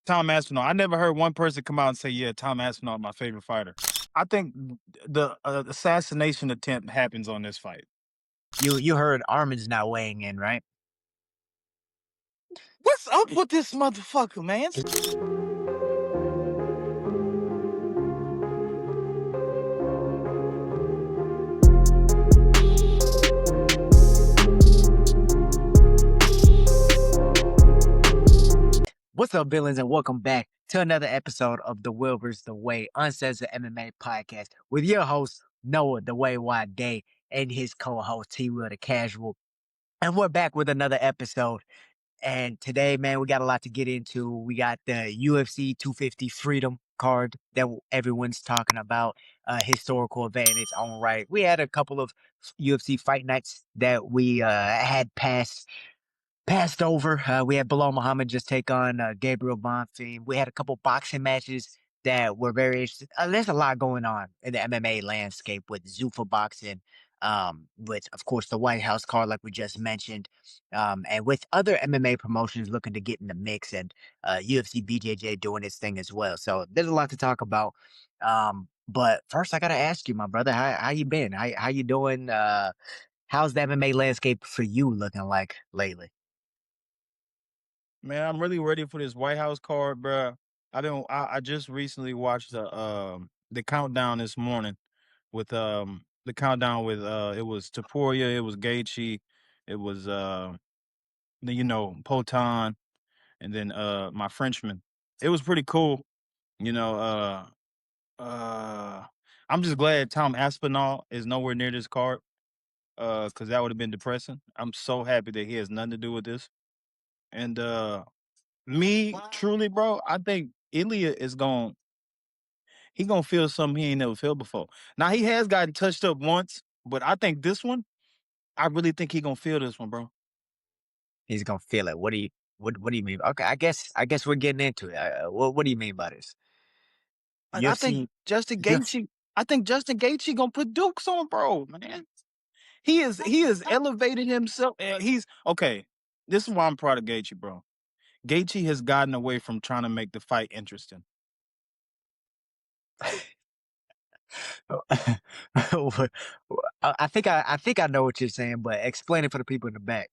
Tom Aspinall. I never heard one person come out and say, "Yeah, Tom Aspinall, my favorite fighter." I think the assassination attempt happens on this fight. You heard Arman's not weighing in, right? What's up with this motherfucker, man? What's up, villains, and welcome back to another episode of the Wilbur's The Way Uncensored MMA podcast with your host Noah The Way Wide Day and his co-host T-Will the Casual. And we're back with another episode. And today, man, we got a lot to get into. We got the UFC 250 Freedom card that everyone's talking about, historical event in its own right. We had a couple of UFC fight nights that we had passed over. We had Bilal Muhammad just take on Gabriel Bonfim. We had a couple boxing matches that were very interesting. There's a lot going on in the MMA landscape with Zuffa boxing, with, of course, the White House card, like we just mentioned, and with other MMA promotions looking to get in the mix, and UFC BJJ doing its thing as well. So there's a lot to talk about. But first, I got to ask you, my brother, how you been? How you doing? How's the MMA landscape for you looking like lately? Man, I'm really ready for this White House card, bro. I just recently watched the countdown this morning with the countdown with it was Topuria, it was Gaethje, it was Potan, and then my Frenchman. It was pretty cool. You know, I'm just glad Tom Aspinall is nowhere near this card. Because that would have been depressing. I'm so happy that he has nothing to do with this. And me, truly, bro, I think Ilia is he gonna feel something he ain't never felt before. Now he has gotten touched up once, but I think this one, I really think he gonna feel this one, bro. He's gonna feel it. What do you mean? Okay, I guess we're getting into it. What do you mean by this? Like I think UFC, Justin UFC. Gaethje, I think Justin Gaethje gonna put Dukes on, bro, man. He is elevated himself. He's okay. This is why I'm proud of Gaethje, bro. Gaethje has gotten away from trying to make the fight interesting. I think I know what you're saying, but explain it for the people in the back.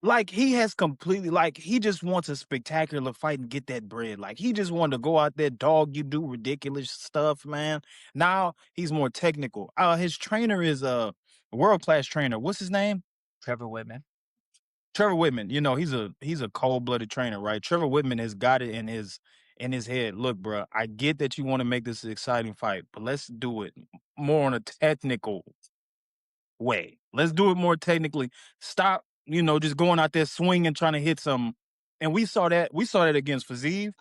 Like he has completely like he just wants a spectacular fight and get that bread. Like he just wanted to go out there, dog you do ridiculous stuff, man. Now he's more technical. His trainer is a world-class trainer. What's his name? Trevor Whitman. Trevor Whitman. You know, he's a cold-blooded trainer, right? Trevor Whitman has got it in his head. Look, bro, I get that you want to make this an exciting fight, but let's do it more on a technical way. Let's do it more technically. Stop, just going out there swinging, trying to hit some. And we saw that. We saw that against Fazeev,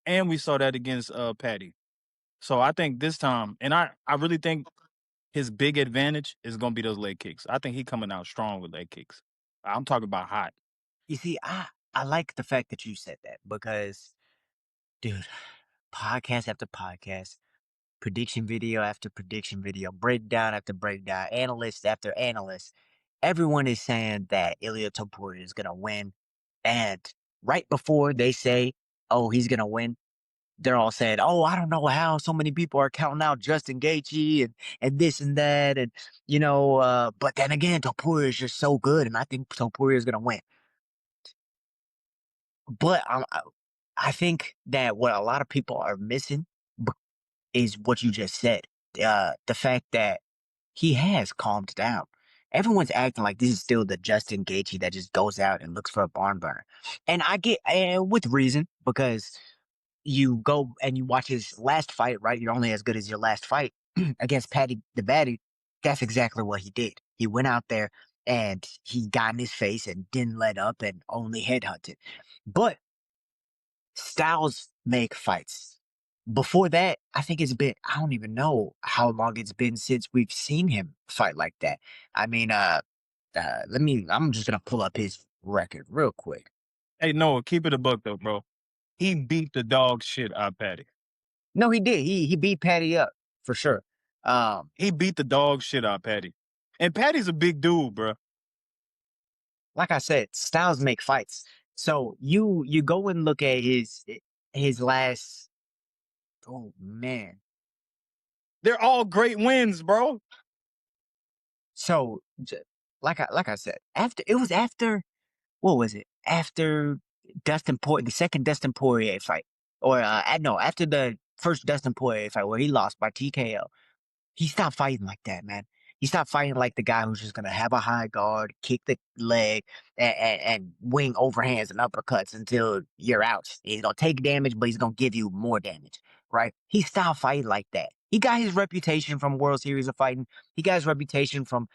and we saw that against Patty. So I think this time, and I really think his big advantage is gonna be those leg kicks. I think he coming out strong with leg kicks. I'm talking about hot. You see, I like the fact that you said that because, dude, podcast after podcast, prediction video after prediction video, breakdown after breakdown, analyst after analyst, everyone is saying that Ilia Topuria is gonna win, and right before they say, "Oh, he's gonna win," they're all saying, "Oh, I don't know how so many people are counting out Justin Gaethje and this and that, and But then again, Topuria is just so good, and I think Topuria is gonna win." But I think that what a lot of people are missing is what you just said. The fact that he has calmed down. Everyone's acting like this is still the Justin Gaethje that just goes out and looks for a barn burner, and I get, and with reason, because you go and you watch his last fight, right? You're only as good as your last fight against Paddy the Baddy. That's exactly what he did. He went out there and he got in his face and didn't let up and only headhunted. But styles make fights. Before that, I think I don't even know how long it's been since we've seen him fight like that. I mean, I'm just going to pull up his record real quick. Hey, Noah, keep it a buck though, bro. He beat the dog shit out of Patty. No, he did. He beat Paddy up for sure. He beat the dog shit out of Patty. And Patty's a big dude, bro. Like I said, styles make fights. So you go and look at his last. Oh man. They're all great wins, bro. So, like I said, after what was it? After the second Dustin Poirier fight, or no, after the first Dustin Poirier fight where he lost by TKO. He stopped fighting like that, man. He stopped fighting like the guy who's just gonna have a high guard, kick the leg, and wing overhands and uppercuts until you're out. He's gonna take damage, but he's gonna give you more damage, right? He stopped fighting like that. He got his reputation from World Series of Fighting. He got his reputation from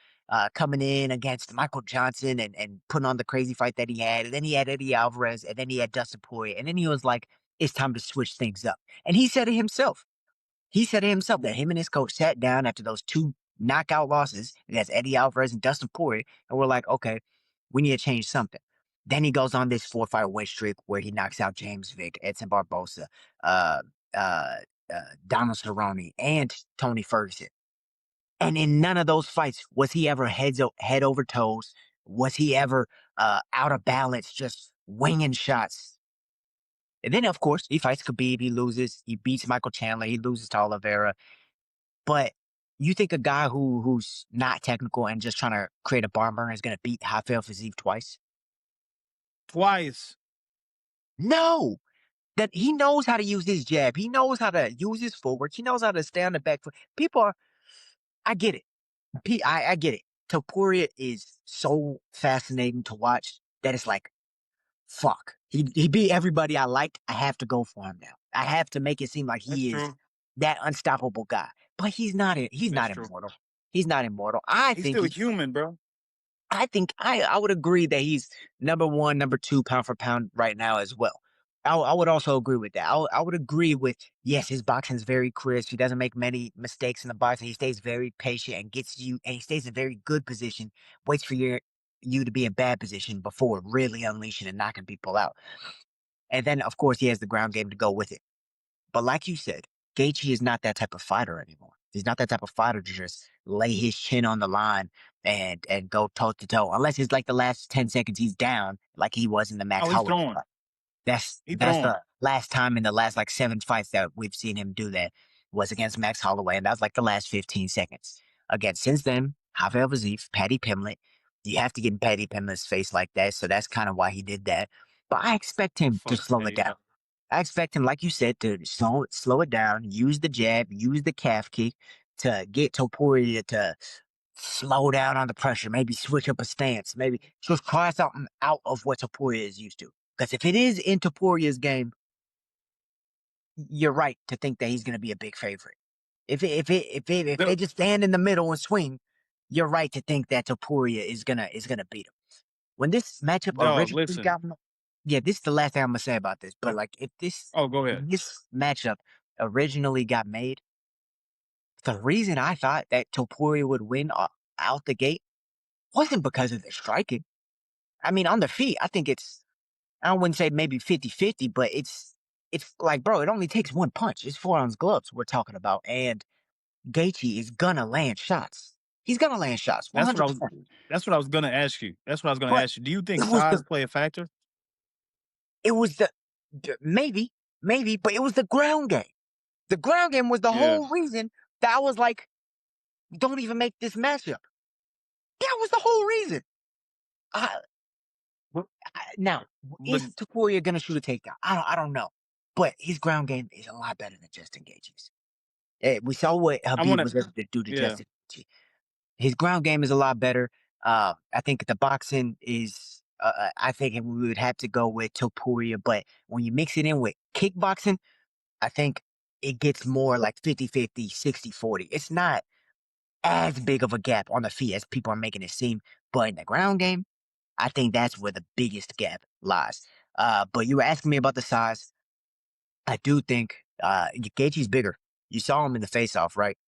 coming in against Michael Johnson and putting on the crazy fight that he had. And then he had Eddie Alvarez, and then he had Dustin Poirier, and then he was like, "It's time to switch things up." And he said it himself. He said it himself that him and his coach sat down after those two knockout losses against Eddie Alvarez and Dustin Poirier, and we're like, okay, we need to change something. Then he goes on this 4-fight win streak where he knocks out James Vick, Edson Barbosa, uh, uh, Donald Cerrone, and Tony Ferguson. And in none of those fights was he ever head over toes. Was he ever out of balance, just winging shots? And then, of course, he fights Khabib. He loses. He beats Michael Chandler. He loses to Oliveira. But you think a guy who's not technical and just trying to create a barn burner is going to beat Rafael Fiziev twice? Twice. No. That he knows how to use his jab. He knows how to use his footwork. He knows how to stay on the back foot. People are, I get it. I get it. Topuria is so fascinating to watch that it's like, fuck. He beat everybody I liked. I have to go for him now. I have to make it seem like That's he is true. that unstoppable guy. But he's not. He's That's not true. immortal. He's not immortal. He's still human, bro. I would agree that he's number one, number two pound for pound right now as well. I would also agree with that. I would agree with, yes, his boxing is very crisp. He doesn't make many mistakes in the boxing. He stays very patient and gets you, and he stays in a very good position, waits for you to be in bad position before really unleashing and knocking people out. And then, of course, he has the ground game to go with it. But like you said, Gaethje is not that type of fighter anymore. He's not that type of fighter to just lay his chin on the line and go toe to toe. Unless it's like the last 10 seconds he's down, like he was in the Max Oh, he's Holloway throwing. fight. He's That's throwing. the last time in the last like 7 fights that we've seen him do that was against Max Holloway, and that was like the last 15 seconds. Again, since then, Rafael Fiziev, Paddy Pimblett, you have to get in Paddy Pimblett's face like that, so that's kind of why he did that. But I expect him to Fuck slow it Eddie. down. I expect him, like you said, to slow it down, use the jab, use the calf kick to get Topuria to slow down on the pressure, maybe switch up a stance, maybe just try something out of what Topuria is used to. Because if it is in Topuria's game, you're right to think that he's going to be a big favorite. If they The, just stand in the middle and swing, you're right to think that Topuria is gonna beat him. When this matchup dog, originally listen. got, yeah, this is the last thing I'm gonna say about this. But Oh, like, if oh, go ahead. when this matchup originally got made, the reason I thought that Topuria would win out the gate wasn't because of the striking. I mean, on the feet, I think I wouldn't say maybe 50-50, but it's like, bro, it only takes one punch. It's 4-ounce gloves we're talking about, and Gaethje is gonna land shots. He's gonna land shots, That's what I was. 100%. That's what I was gonna ask you. That's what I was gonna But ask you. Do you think it was size the play a factor? it was the maybe, but it was the ground game. The ground game was the Yeah. whole reason that I was like, don't even make this matchup. That was the whole reason. I, But, now, but is Topuria gonna shoot a takedown? I don't know, but his ground game is a lot better than Justin Gaethje's. We saw what I Habib want was to. able to do to Yeah. Justin Gaethje. His ground game is a lot better. I think the boxing is. I think we would have to go with Topuria, but when you mix it in with kickboxing, I think it gets more like 50-50, 60-40. It's not as big of a gap on the feet as people are making it seem, but in the ground game, I think that's where the biggest gap lies. But you were asking me about the size. I do think Gaethje's bigger. You saw him in the face-off, right?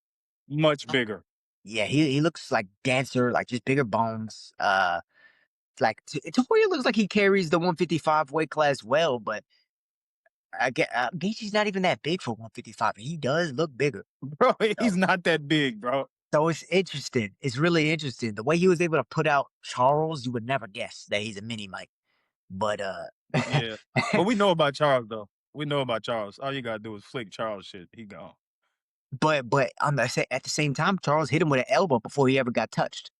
Much bigger. Yeah, he looks like Dancer, like just bigger bones. Like Topuria looks like he carries the 155 weight class well, but I get Gaethje's not even that big for 155. He does look bigger. Bro, So, he's not that big, bro. so it's interesting. It's really interesting. The way he was able to put out Charles, you would never guess that he's a mini Mike. But Yeah. But we know about Charles though. We know about Charles. All you gotta do is flick Charles shit. He gone. But at the same time, Charles hit him with an elbow before he ever got touched.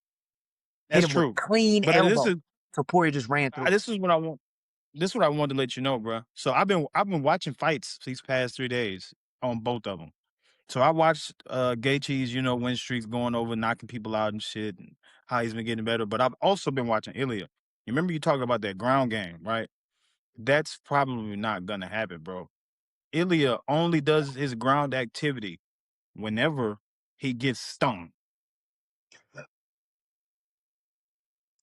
Hit That's him with true. clean But elbow. Topuria just ran through. this is what I want. This is what I wanted to let you know, bro. So I've been watching fights these past 3 days on both of them. So I watched Gaethje's, win streaks going over, knocking people out and shit, and how he's been getting better. But I've also been watching Ilia. You remember you talking about that ground game, right? That's probably not gonna happen, bro. Ilia only does his ground activity whenever he gets stung.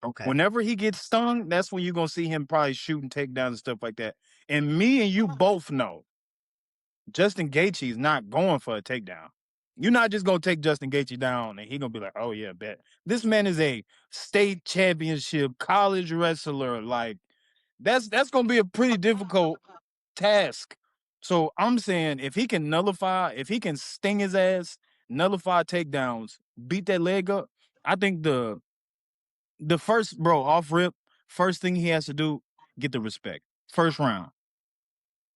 Okay. Whenever he gets stung, that's when you're gonna see him probably shooting takedowns and stuff like that. And me and you both know Justin Gaethje is not going for a takedown. You're not just gonna take Justin Gaethje down and he gonna be like, "Oh yeah, bet." This man is a state championship college wrestler. Like that's gonna be a pretty difficult task. So I'm saying if he can sting his ass, nullify takedowns, beat that leg up, I think the first off rip, first thing he has to do, get the respect. First round.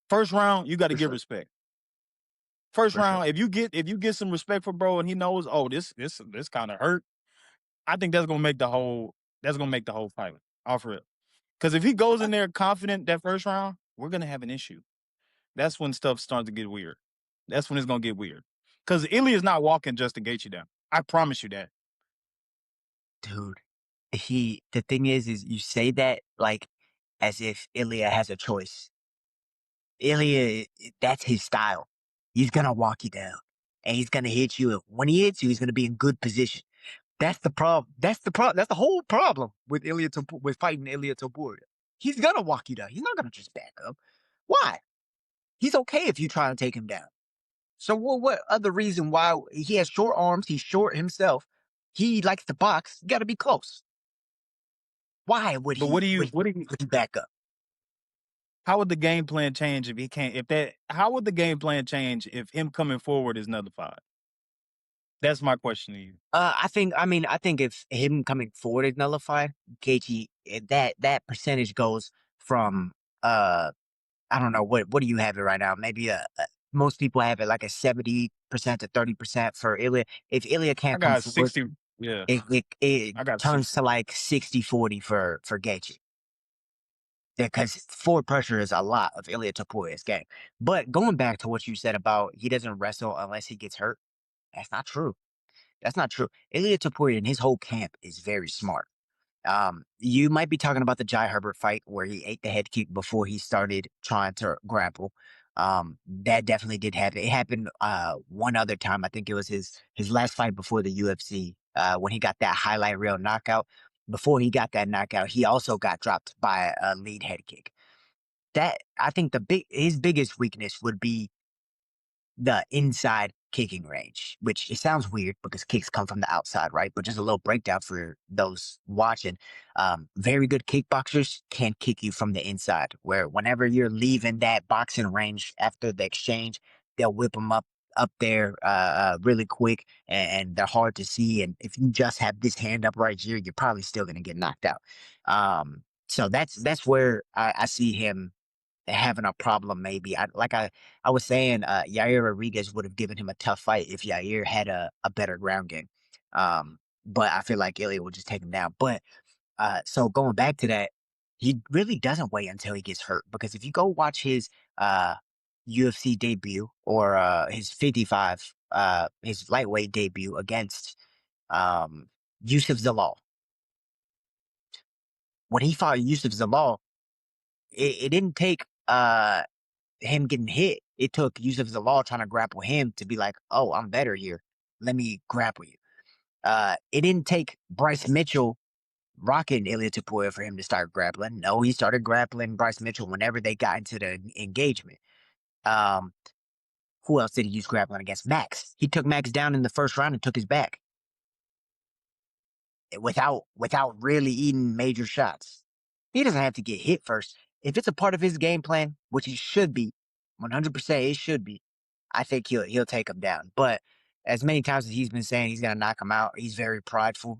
First round, you got to For get sure. respect. First For sure. round, if you get some respect for bro and he knows, oh, this kind of hurt, I think that's gonna make the whole fight off rip. Because if he goes in there confident that first round, we're gonna have an issue. That's when stuff starts to get weird. That's when it's gonna get weird. Because Ilya is not walking Justin Gaethje down. I promise you that. Dude, the thing is you say that like as if Ilya has a choice. Ilya, that's his style. He's gonna walk you down, and he's gonna hit you. When he hits you, he's gonna be in good position. That's the problem. That's the problem. That's the whole problem with with fighting Ilia Topuria. He's gonna walk you down. He's not gonna just back up. Why? He's okay if you try to take him down. So what other reason why he has short arms? He's short himself. He likes to box. You got to be close. Why would But he would he back up? how would the game plan change if he can't if that how would the game plan change if him coming forward is nullified? That's my question to you. I think if him coming forward is nullified, Gaethje, that percentage goes from I don't know what do you have it right now? Maybe most people have it like a 70% to 30% for Ilya. If Ilya I can't come got forward, 60. Yeah, it I got turns 60. to like 60-40 for Gaethje. Because forward pressure is a lot of Ilia Topuria's game. But going back to what you said about he doesn't wrestle unless he gets hurt, that's not true. That's not true. Ilia Topuria and his whole camp is very smart. You might be talking about the Jai Herbert fight where he ate the head kick before he started trying to grapple. That definitely did happen. It happened one other time. I think it was his last fight before the UFC when he got that highlight reel knockout. Before he got that knockout, he also got dropped by a lead head kick. That I think his biggest weakness would be the inside kicking range, which it sounds weird because kicks come from the outside, right? But just a little breakdown for those watching. Very good kickboxers can kick you from the inside, where whenever you're leaving that boxing range after the exchange, they'll whip them up there really quick and they're hard to see. And if you just have this hand up right here, you're probably still going to get knocked out. So that's where I see him having a problem. Maybe I was saying, Yair Rodriguez would have given him a tough fight if Yair had a better ground game. But I feel like Ilya would just take him down. But so going back to that, he really doesn't wait until he gets hurt because if you go watch his UFC debut or his 55 his lightweight debut against Yusuf Zalal, when he fought Yusuf Zalal, it didn't take him getting hit. It took Yusuf Zalal trying to grapple him to be like, oh, I'm better here. Let me grapple you. It didn't take Bryce Mitchell rocking Ilia Topuria for him to start grappling. No, he started grappling Bryce Mitchell whenever they got into the engagement. Um, who else did he use grappling against? Max. He took Max down in the first round and took his back without really eating major shots. He doesn't have to get hit first. If it's a part of his game plan, which it should be, 100% it should be, I think he'll take him down. But as many times as he's been saying he's gonna knock him out, he's very prideful.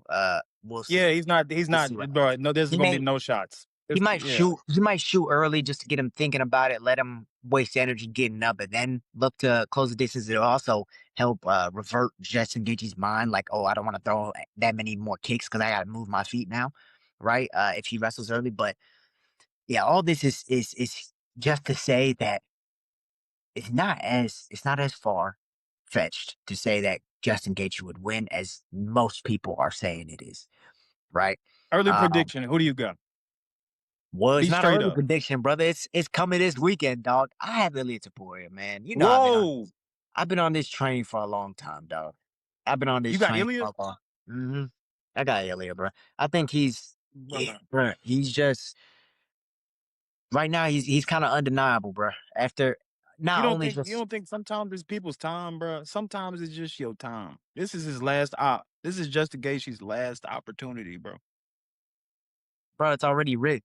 We'll Yeah, see. he's not We'll see what bro. happens. No, there's He gonna be may no shots. He might Yeah. shoot. He might shoot early just to get him thinking about it. Let him waste energy getting up, and then look to close the distance. It'll also help revert Justin Gaethje's mind. Like, oh, I don't want to throw that many more kicks because I got to move my feet now, right? If he wrestles early, but yeah, all this is just to say that it's not as far fetched to say that Justin Gaethje would win as most people are saying it is, right? Early Um, prediction. Who do you got? Well, it's Be not an straight early up. prediction, brother. It's coming this weekend, dog. I have Ilia Topuria, man. You know Whoa. I've been on this train for a long time, dog. I've been on this You got train Ilia? for a long. hmm I got Ilia, bro. I think Brother. bro. He's just right now. He's kind of undeniable, bro. After You not don't only think you just don't think sometimes it's people's time, bro? Sometimes it's just your time. This is his last op. This is Justin Gaethje's last opportunity, bro. bro, it's already rigged.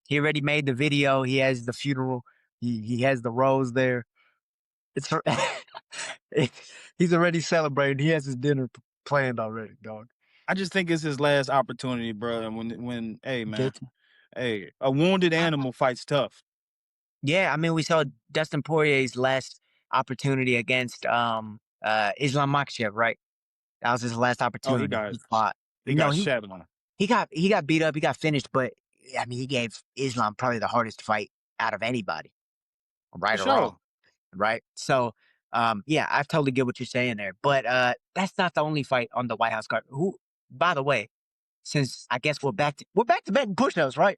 He already made the video. He has the funeral. He has the rose there. It's he's already celebrating. He has his dinner planned already, dog. I just think it's his last opportunity, bro. And when hey man, Get hey, a wounded animal fights tough. Yeah, I mean, we saw Dustin Poirier's last opportunity against Islam Makhachev, right? That was his last Oh, he opportunity. got He fought. he No, got he shat on. he got beat up. He got finished, but I mean, he gave Islam probably the hardest fight out of anybody, For right or wrong, sure. right? So, yeah, I totally get what you're saying there. But that's not the only fight on the White House card. Who, by the way, since I guess we're back to betting push-ups, right?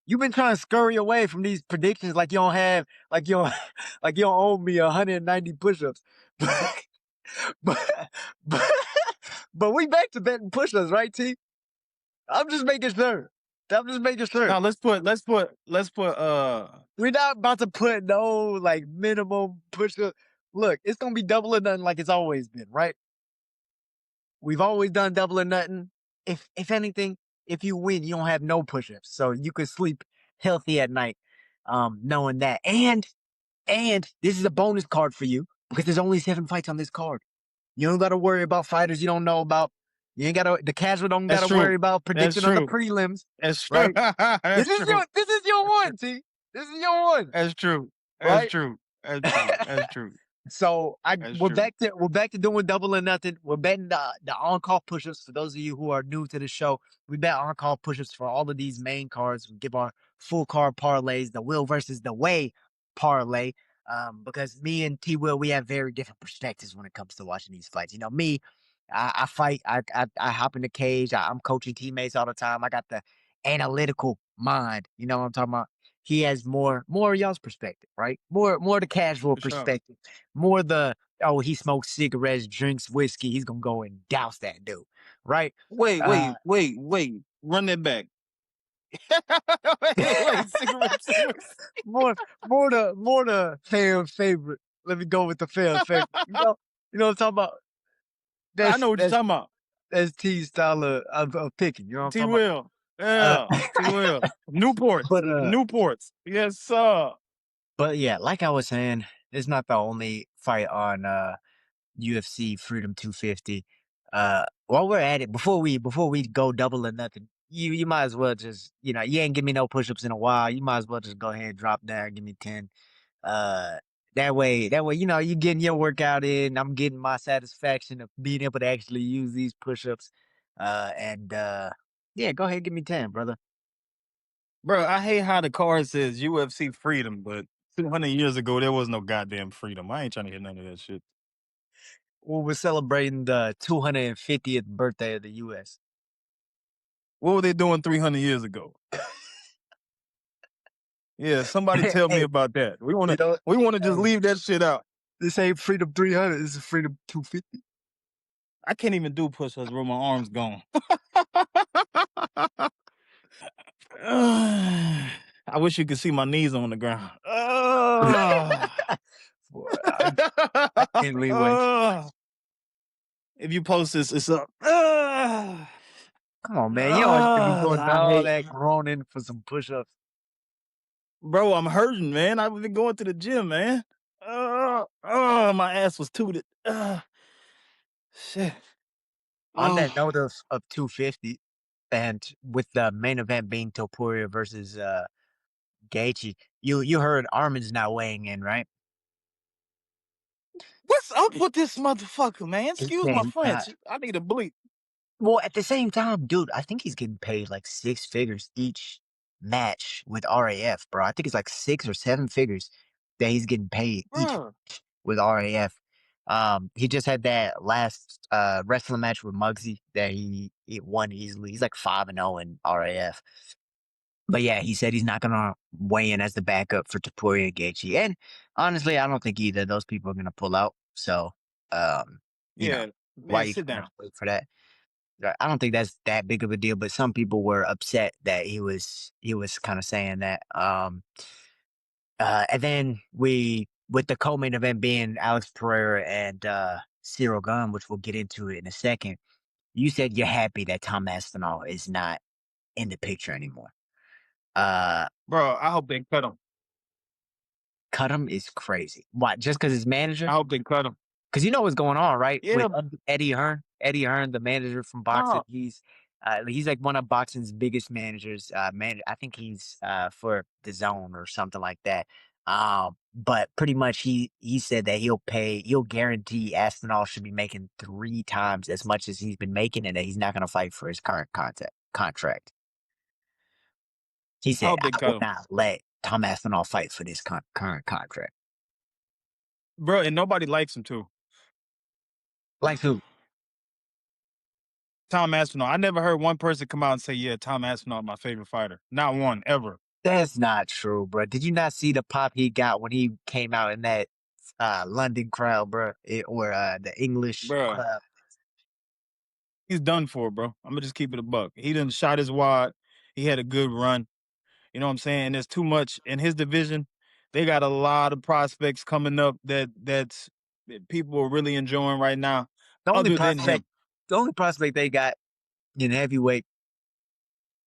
You've been trying to scurry away from these predictions like you don't have, like you don't, like you don't owe me 190 push-ups. But, but, but we back to betting push-ups, right, T? I'm just making sure. I'm just making sure. Now let's put We're not about to put no like minimum push-up. Look, it's gonna be double or nothing like it's always been, right? We've always done double or nothing. If anything, if you win, you don't have no push-ups. So you can sleep healthy at night, knowing that. And this is a bonus card for you because there's only 7 fights on this card. You don't got to worry about fighters you don't know about. You ain't got to. The casual don't got that's to worry true. about That's predicting on the true. prelims, That's true. right? This That's is true. your. This is your That's true. one, T. This is your one, That's true. That's right? true. That's true. That's true. So That's we're true. back to doing double or nothing. We're betting the on call push-ups. For those of you who are new to the show, we bet on call push-ups for all of these main cards. We give our full card parlays, the will versus the way parlay. Because me and T Will, we have very different perspectives when it comes to watching these fights. You know, me, I fight, I hop in the cage, I'm coaching teammates all the time. I got the analytical mind. You know what I'm talking about? He has more y'all's perspective, right? More the casual For sure. perspective, more the oh he smokes cigarettes, drinks whiskey, he's gonna go and douse that dude, right? Wait, Uh, wait, wait, wait. Run that back. Wait, cigarettes and whiskey. more the fan favorite. Let me go with the fan favorite. You know what I'm talking about. I That's know what you're that's talking about. that's T style of picking. You know what T I'm talking Will. about. Yeah. T Will. Newports. But Newports. Yes, sir. but yeah, like I was saying, it's not the only fight on UFC Freedom 250. While we're at it, before we go double or nothing, you might as well just you ain't give me no push-ups in a while. You might as well just go ahead and drop down, give me 10. Uh, that way you getting your workout in. I'm getting my satisfaction of being able to actually use these push-ups. And yeah, go ahead, give me 10, brother. Bro, I hate how the card says UFC Freedom, but 200 years ago, there was no goddamn freedom. I ain't trying to hear none of that shit. Well, we're celebrating the 250th birthday of the U.S. What were they doing 300 years ago? Yeah, somebody tell me Hey, about that. We you wanna know, we wanna just hey, leave that shit out. this ain't Freedom 300. This is Freedom 250. I can't even do push-ups bro. My arm's gone. I wish you could see my knees on the ground. Boy, I can't leeway. If you post this, it's up. Come on, man. You don't want to be doing I all hate, that groaning for some push-ups. bro. I'm hurting, man. I've been going to the gym, man. My ass was tooted. Shit. On that Oh, note of 250, And with the main event being Topuria versus Gaethje, you heard Arman's not weighing in, right? What's up with this motherfucker, man? He Excuse said my he's not. French. I need a bleep. Well, at the same time, dude, I think he's getting paid like 6 figures each match with RAF, bro. I think it's like 6 or 7 figures that he's getting paid each Bruh. with RAF. He just had that last wrestling match with Muggsy that he won easily. He's like 5-0 in RAF. But yeah, he said he's not gonna weigh in as the backup for Topuria and Gaethje. And honestly, I don't think either of those people are gonna pull out. So, um, you know, Yeah, why man, you sit trying to down. wait for that? I don't think that's that big of a deal. But some people were upset that he was kind of saying that. And then with the co-main event being Alex Pereira and Ciryl Gane, which we'll get into in a second. You said you're happy that Tom Aspinall is not in the picture anymore. Bro, I hope they cut him. Cut him is crazy. Why? Just because his manager? I hope they cut him. Because you know what's going on, right? Yeah, With Eddie Hearn. Eddie Hearn, the manager from boxing. no. He's like one of boxing's biggest managers. I think he's for the Zone or something like that. But pretty much he said that he'll guarantee Aspinall should be making 3 times as much as he's been making, and that he's not going to fight for his current contract. He I said, hope "I they cut will him. not let Tom Aspinall fight for this current contract." Bro, and nobody likes him too. Like who? Tom Aspinall. I never heard one person come out and say, yeah, Tom Aspinall, my favorite fighter. Not one, ever. That's not true, bro. Did you not see the pop he got when he came out in that London crowd, bro, or the English Bro, crowd? he's done for, bro. I'm going to just keep it a buck. He done shot his wad. He had a good run. You know what I'm saying? There's too much in his division. They got a lot of prospects coming up that people are really enjoying right now, The only other than prospect, him. the only prospect they got in heavyweight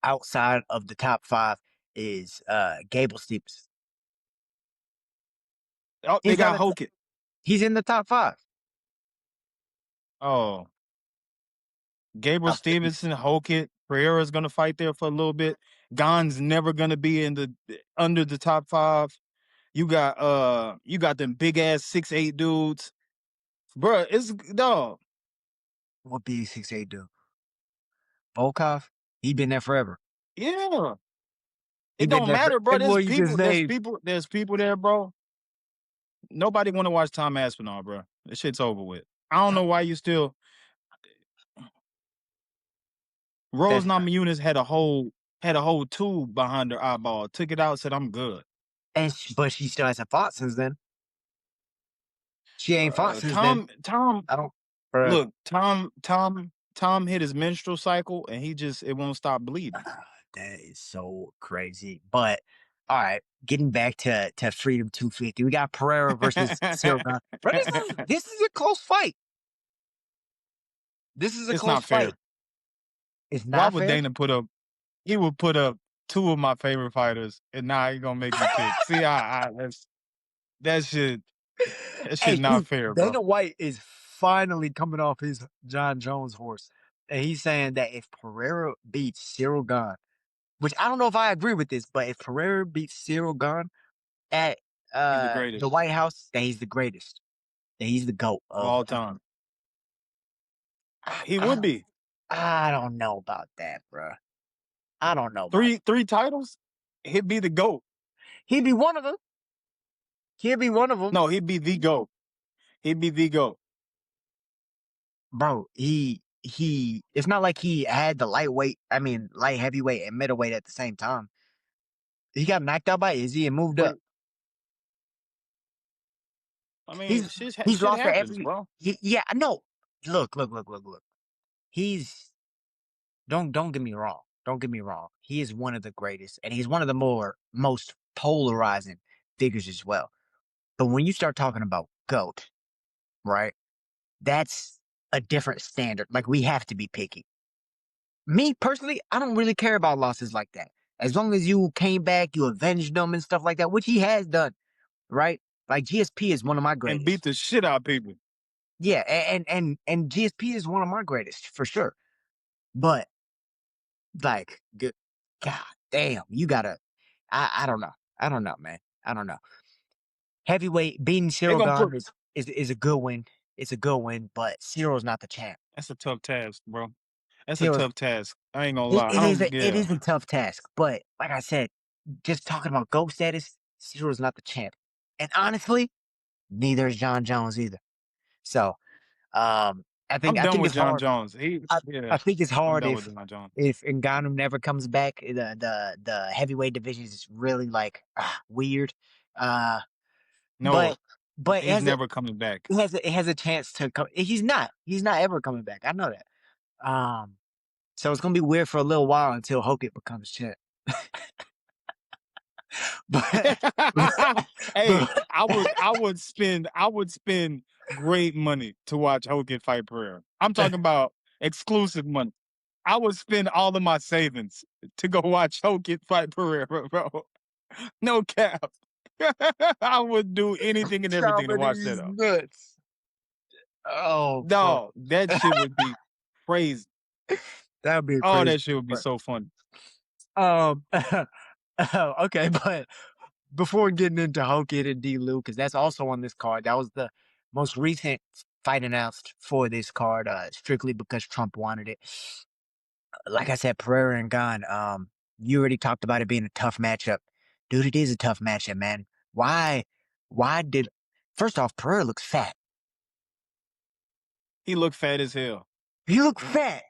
outside of the top 5 is Gable Stevenson. Oh, they He's not got a Hokit. he's in the top 5. Oh, Gabriel Of the, Stevenson, Hokit, Pereira is going to fight there for a little bit. Gon's never going to be in the under the top 5. You got them big ass 6'8" dudes. Bruh, it's dog. what B68 do? Volkov? He been there forever. Yeah. He It been don't there for matter, bro. everywhere you just named. There's people there, bro. Nobody want to watch Tom Aspinall, bro. This shit's over with. I don't know why you still Rose That's not. Namajunas had a whole tube behind her eyeball. Took it out, said I'm good. But she still hasn't fought since then. She ain't fought since then. Tom I don't. Bruh. look, Tom hit his menstrual cycle and it won't stop bleeding. That is so crazy. But all right, getting back to Freedom 250, we got Pereira versus Ciryl Gane. Bro, this is a close fight. This is a It's close not fight. fair. It's Why not would fair. Dana he would put up 2 of my favorite fighters and now he gonna make me pick. See, that shit that shit Hey, not fair, bro. Dana White is finally coming off his John Jones horse, and he's saying that if Pereira beats Ciryl Gane, which I don't know if I agree with this, but if Pereira beats Ciryl Gane at He's the the greatest White House, then he's the greatest. Then he's the GOAT of of all time. I, He I would don't be. I don't know about that, bro. I don't know about Three titles, he'd be the GOAT. He'd be one of them. He'd be one of them. No, he'd be the GOAT. He'd be the GOAT. Bro, it's not like he had the light heavyweight and middleweight at the same time. He got knocked out by Izzy and moved up. But I mean, He's he's shit lost to happens, every bro. yeah, I know. Look. He's don't get me wrong. Don't get me wrong. He is one of the greatest, and he's one of the most polarizing figures as well. But when you start talking about GOAT, right? That's a different standard. Like, we have to be picky. Me personally, I don't really care about losses like that. As long as you came back, you avenged them and stuff like that, which he has done, right? Like, GSP is one of my And beat greatest. the shit out of people. Yeah, and GSP is one of my greatest for sure. But Like, good God damn, you gotta. I don't know. I don't know, man. I don't know. Heavyweight beating They Ciryl gonna Gane put is a good win. It's a good win, but Cyryl's not the champ. That's a tough task, bro. That's a Cyryl's tough task. I ain't gonna it, lie. it is it Yeah. is a tough task, but like I said, just talking about GOAT status, Cyryl's not the champ. And honestly, neither is John Jones either. So I think I'm I done think with it's John hard. Jones. I Yeah. think it's I'm hard done with John Jones. if Ngannou never comes back. The heavyweight division is really like weird. Uh, No, but it he's has never coming back. it has a chance to come. He's not ever coming back. I know that. Um, so it's gonna be weird for a little while until Hokit becomes champ. but, Hey, but I would spend great money to watch Hogan fight Pereira. I'm talking about exclusive money. I would spend all of my savings to go watch Hogan fight Pereira, bro. No cap. I would do anything and everything to watch that comedy's up. nuts. Oh fuck, No, that shit would be crazy. that would be a Oh, crazy. that shit would be But so funny. um, okay, but before getting into Hokit and D. Lou, because that's also on this card. That was the most recent fight announced for this card, strictly because Trump wanted it. Like I said, Pereira and Gane. You already talked about it being a tough matchup, dude. It is a tough matchup, man. Why? Why did? First off, Pereira looks fat. He looked fat as hell. He look fat.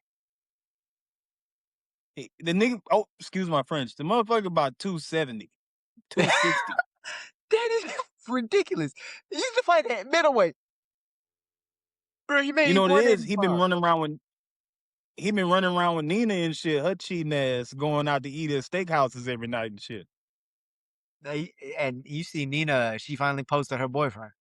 The nigga, oh, excuse my French. The motherfucker about 270, 260. That is ridiculous. He used to fight at middleweight, bro. He You made know what it is? 185. He been running around with Nina and shit, her cheating ass, going out to eat at steakhouses every night and shit. And you see Nina, she finally posted her boyfriend.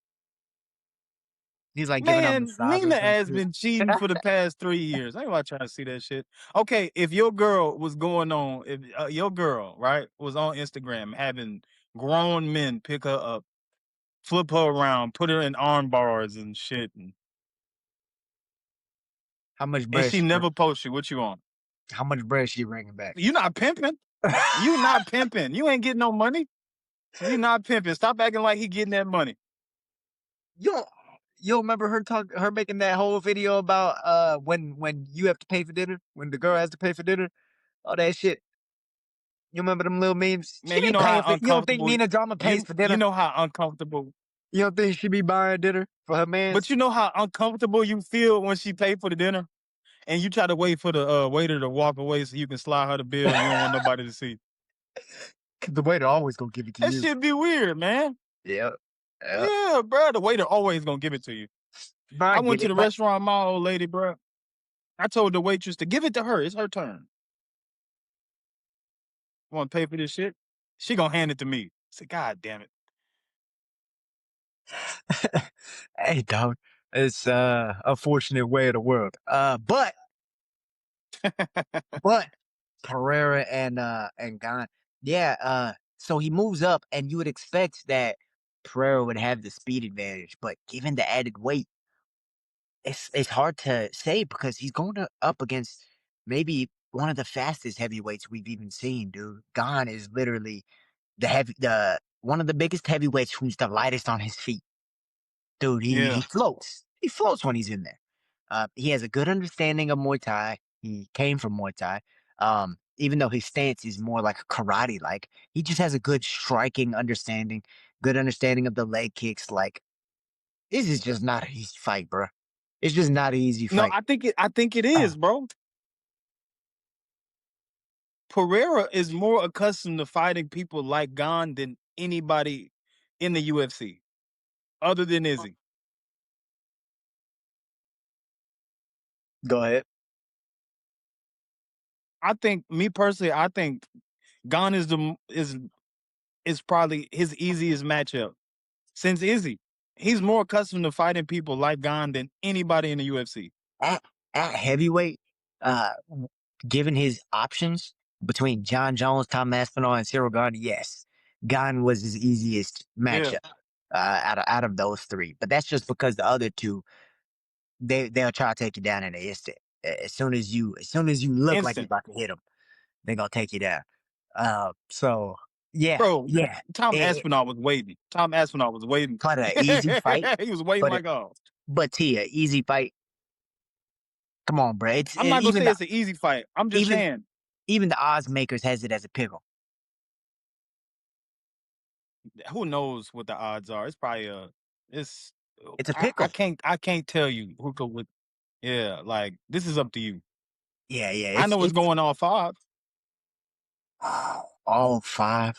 He's like giving up Man, massage or Nina some has shit. been cheating for the past 3 years. I ain't about trying to see that shit. Okay, if your girl was going on, if your girl, right, was on Instagram having grown men pick her up, flip her around, put her in arm bars and shit, How much and bread she she bring? never posts you, what you on? How much bread she bringing back? You not pimping. You not pimping. You ain't getting no money. You not pimping. Stop acting like he getting that money. you don't, you don't remember her making that whole video about when you have to pay for dinner, when the girl has to pay for dinner, all that shit. You remember them little memes? She Man, you ain't know paying how for. You don't think uncomfortable Nina Drama pays for you dinner? know how uncomfortable. You don't think she be buying dinner for her But mans? you know how uncomfortable you feel when she pay for the dinner, and you try to wait for the waiter to walk away so you can slide her the bill, and you don't want nobody to see. The waiter always gonna give it to That you. shit be weird, man. Yeah, yeah. Yeah, bro. The waiter always gonna give it to you. But I I went get to it. the But restaurant, my old lady, bro. I told the waitress to give it to her. It's her turn. Want to pay for this shit? She gonna hand it to me. I said, God damn it. hey, dog, it's a fortunate way of the world. But Pereira and Gane, yeah. So he moves up, and you would expect that Pereira would have the speed advantage, but given the added weight, it's hard to say because he's going up against maybe one of the fastest heavyweights we've even seen, dude. Gane is literally the one of the biggest heavyweights who's the lightest on his feet. Dude, he Yeah. floats. He floats when he's in there. He has a good understanding of Muay Thai. He came from Muay Thai. Even though his stance is more like karate like, he just has a good striking understanding, good understanding of the leg kicks. Like, this is just not an easy fight, bro. It's just not an easy No, fight. I think it is, bro. Pereira is more accustomed to fighting people like Gane than anybody in the UFC, other than Izzy. Go ahead. I think, me personally, I think Gane is probably his easiest matchup since Izzy. He's more accustomed to fighting people like Gane than anybody in the UFC. At at heavyweight, uh, given his options between John Jones, Tom Aspinall, and Ciryl Gane, yes, Gane was his easiest Yeah, matchup out of those three. But that's just because the other two they'll try to take you down in an instant. As soon as you look like you're instant. about to hit them. they're gonna take you down. So yeah, Bro, yeah. Tom It, Aspinall was waiting. Tom Aspinall was waiting. quite an easy fight, He was waiting but like, oh. Tia, easy fight. Come on, bro. I'm not gonna Even say the it's an easy fight. I'm just even saying, even the odds makers has it as a pickle. who knows what the odds are? It's probably it's It's a I pickle. can't tell you who could would. Yeah, like this is up to you. Yeah, yeah. I know it's It's going all five. all five.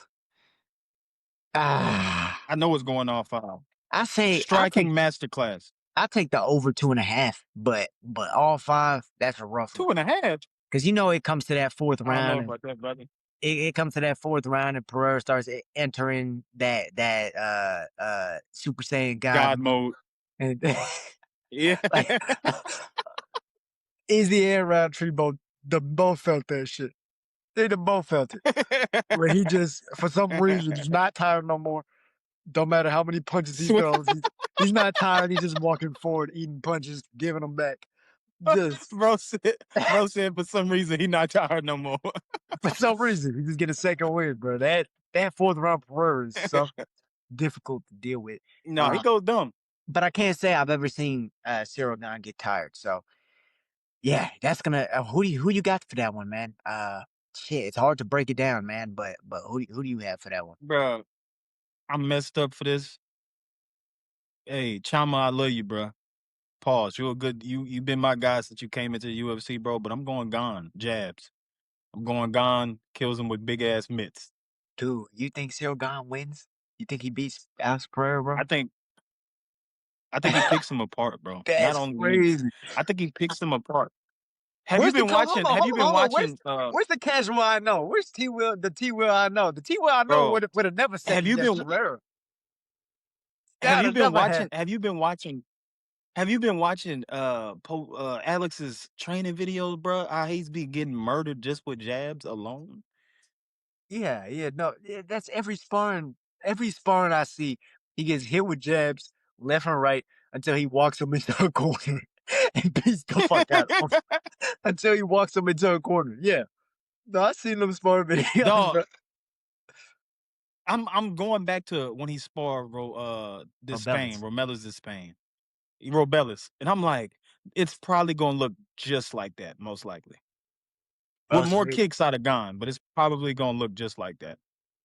Ah, I know it's going all five. I'll Striking masterclass. take the over 2.5, but all five, that's a rough one. 2.5. Because it comes to that fourth I don't know round, and about that, brother. it comes to that fourth round, and Pereira starts entering that Super Saiyan God God mode, mode. and Yeah. like Izzy and Roundtree both felt that shit. They done both felt it. Where he just, for some reason, is not tired no more. Don't matter how many punches he throws, he's not tired. He's just walking forward, eating punches, giving them back. Just bro said for some reason he not tired no more. for some reason, he just get a second win, bro. That fourth round Pereira is so difficult to deal with. No, he goes dumb. But I can't say I've ever seen Ciryl Gane get tired. So yeah, that's gonna. Who you got for that one, man? Shit, it's hard to break it down, man. But who do you have for that one? Bro, I'm messed up for this. Hey, Chama, I love you, bro. Pause. You're a good. You've been my guy since you came into the UFC, bro. But I'm going gone. Jabs. I'm going gone. Kills him with big ass mitts. Dude, you think Ciryl Gane wins? You think he beats Alex Pereira, bro? I think he picks him apart, bro. Not That's only wins. crazy. I think he picks them apart. Have you Where's the been watching? Have you been hold on. watching? Where's the casual I know? Where's T Will? The T Will I know. The T Will I know Bro, would have never have second you guessed been? Pereira. Have That you would been never watching? had. Have you been watching? Have you been watching? Alex's training videos, bro? How he's be getting murdered just with jabs alone. Yeah, yeah, no, that's every sparring. Every sparring I see, he gets hit with jabs left and right until he walks him into a corner and beats the fuck out of him until he walks him into a corner. Yeah, no, I seen them sparring videos, Dog, bro. I'm going back to when he sparred Rebellious. Romelis Despain. Robelis. And I'm like, it's probably gonna look just like that, most likely. With So more kicks out of Gone, but it's probably gonna look just like that.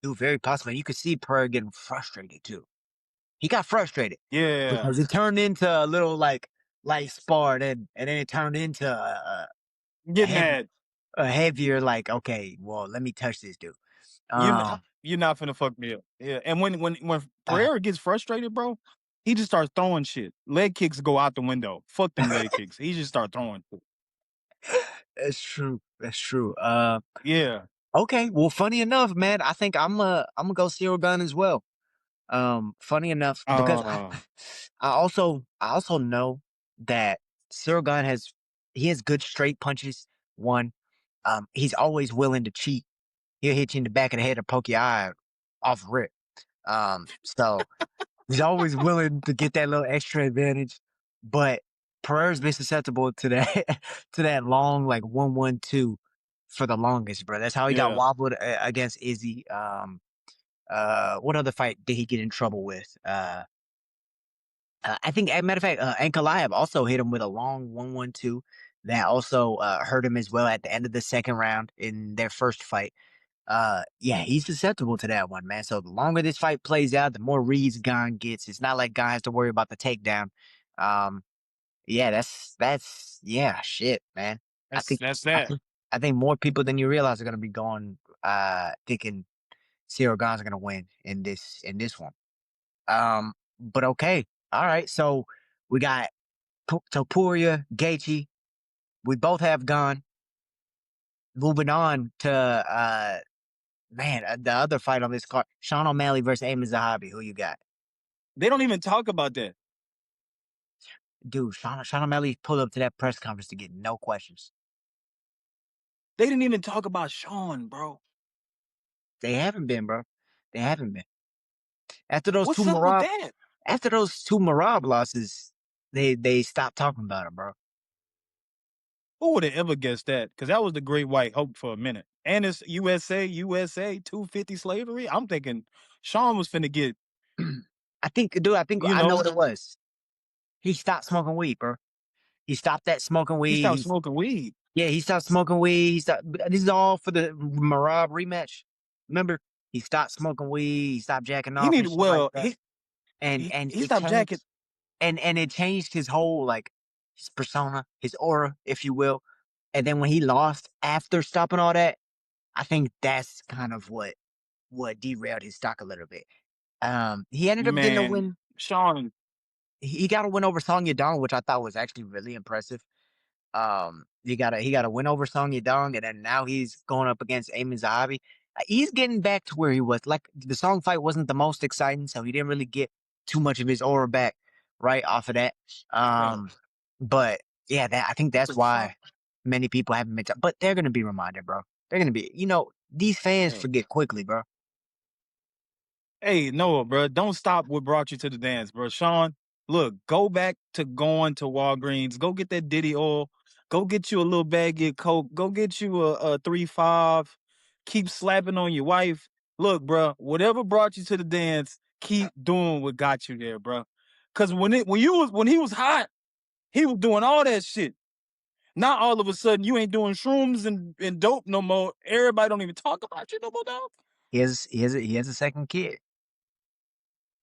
dude, very possible. You could see Pereira getting frustrated too. He got frustrated Yeah. because it turned into a little like light spar, and then it turned into a Get mad. heavier. Like, okay, well, let me touch this dude. You Um, you're not finna fuck me up. Yeah. And when uh, Pereira gets frustrated, bro, he just starts throwing shit. Leg kicks go out the window. Fuck them leg kicks. He just start throwing shit. that's true. That's true. Yeah. Okay. Well, funny enough, man, I think I'm gonna go Ciryl Gane as well. Funny enough, because Uh I also know that Ciryl Gane he has good straight punches. One, he's always willing to cheat. He'll hit you in the back of the head or poke your eye off rip. So he's always willing to get that little extra advantage. But Pereira's been susceptible to that to that long like 1-1-2 for the longest, bro. That's how he got yeah. wobbled against Izzy. What other fight did he get in trouble with? I think, as a matter of fact, Ankalaev also hit him with a long 1-1-2 that also hurt him as well at the end of the second round in their first fight. Yeah, he's susceptible to that one, man. So the longer this fight plays out, the more reads Gane gets. It's not like Gane has to worry about the takedown. Um, yeah, yeah, shit, man. I think That's I that. think I think more people than you realize are gonna be going thinking Ciryl Gane's gonna win in this one. But okay, all right. So we got Topuria, Gaethje. We both have Gane. Moving on to man, the other fight on this card, Sean O'Malley versus Aiemann Zahabi. Who you got? They don't even talk about that. Dude, Sean O'Malley pulled up to that press conference to get no questions. They didn't even talk about Sean, bro. They haven't been, bro. They haven't been. After those two What's up with Marab, that? losses, they stopped talking about it, bro. Who would have ever guessed that? Because that was the great white hope for a minute. and it's USA 250 slavery. I'm thinking Sean was finna get, I think you I know what know, it was. He stopped smoking weed, bro. He stopped that smoking he weed. stopped smoking weed. Yeah, he stopped smoking weed. He stopped. This is all for the Marab rematch. Remember, he stopped smoking weed. He stopped jacking He off and needed shit like well, that. And he it stopped jacking. changed. And it changed his whole like his persona, his aura, if you will. And then when he lost after stopping all that, I think that's kind of what derailed his stock a little bit. He ended up getting a Man, win. Sean, He got a win over Song Yadong, which I thought was actually really impressive. He got a win over Song Yadong, and then now he's going up against Aiemann Zahabi. He's getting back to where he was. Like the Song fight wasn't the most exciting, so he didn't really get too much of his aura back right off of that. yeah, But yeah, I think what that's the fuck? why many people haven't been. But they're gonna be reminded, bro. They're gonna be. These fans Yeah. forget quickly, bro. Hey, Noah, bro, don't stop what brought you to the dance, bro. Sean, look, go back to going to Walgreens. Go get that Diddy oil. Go get you a little baggie of Coke. Go get you a 3-5. Keep slapping on your wife. Look, bro, whatever brought you to the dance, keep doing what got you there, bro. Cause when he was hot, he was doing all that shit. Now all of a sudden you ain't doing shrooms and dope no more. Everybody don't even talk about you no more, dog. He has a second kid.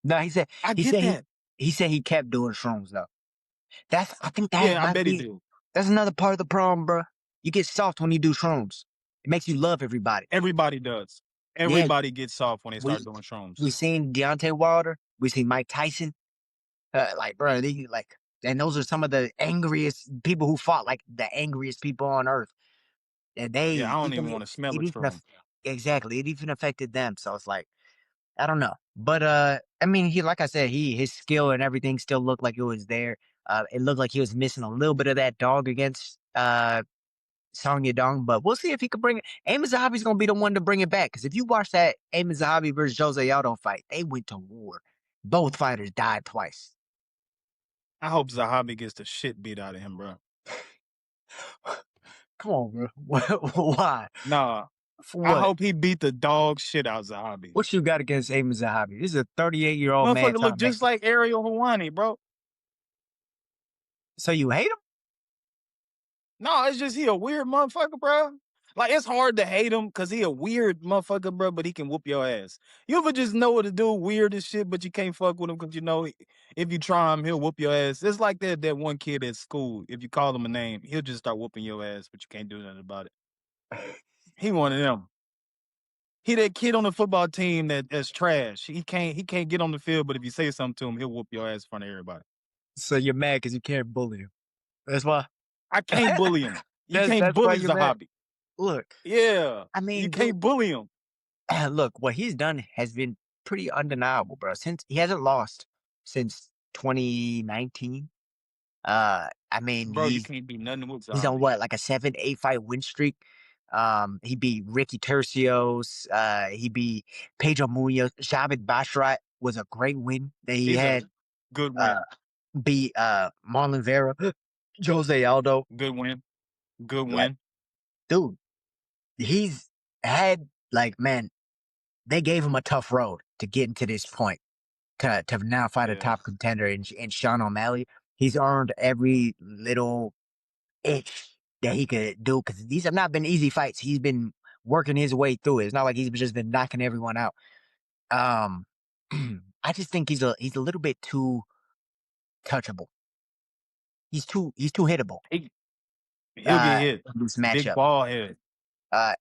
No, I he get said he that. he said he kept doing shrooms though. I think that Yeah, I might bet he be do. that's another part of the problem, bro. You get soft when you do shrooms. It makes you love everybody. Everybody does. Yeah, Everybody gets soft when they start we doing shrooms. we seen Deontay Wilder, we seen Mike Tyson. Like, bro, and those are some of the angriest people who fought, like the angriest people on earth. And Yeah, they I don't even even want to smell it a even shroom. exactly it even affected them. So it's like I don't know. But I mean he like I said, his skill and everything still looked like it was there. It looked like he was missing a little bit of that dog against Song Yadong, but we'll see if he could bring it. Aiemann Zahabi's gonna be the one to bring it back. Because if you watch that Aiemann Zahabi versus Jose Aldo fight, they went to war. Both fighters died twice. I hope Zahabi gets the shit beat out of him, bro. Come on, bro. Why? Nah, For I what? hope he beat the dog shit out of Zahabi. What you got against Aiemann Zahabi? This is a 38-year-old man Motherfucker trying look to make just it. like Ariel Hawani, bro. So you hate him? No, it's just he a weird motherfucker, bro. Like it's hard to hate him because he a weird motherfucker, bro, but he can whoop your ass. You ever just know what to do, weird as shit, but you can't fuck with him because you know if you try him, he'll whoop your ass. It's like that one kid at school. If you call him a name, he'll just start whooping your ass, but you can't do nothing about it. He one of them. He that kid on the football team that's trash. He can't get on the field, but if you say something to him, he'll whoop your ass in front of everybody. So you're mad because you can't bully him. That's why. I can't bully him. You can't That's why bully you're mad. Zahabi. Look, Yeah. I You mean, dude, can't bully him. look, what he's done has been pretty undeniable, bro. Since he hasn't lost since 2019. I mean, Bro, you can't be nothing with he's on Zahabi. what, like a 7, 8 fight win streak. He beat Ricky Tercios. He beat Pedro Munoz. Javid Bashrat was a great win that he He's a had. good Uh, win. beat Marlon Vera, Jose Aldo. Good win. Good Like, win. dude, he's had like, man, they gave him a tough road to get into this point to now fight a Yeah. top contender in Sean O'Malley. He's earned every little itch that he could do because these have not been easy fights. He's been working his way through it. It's not like he's just been knocking everyone out. Um, I just think he's a little bit too touchable. He's too hittable. He'll get hit. In this Big matchup. ball head.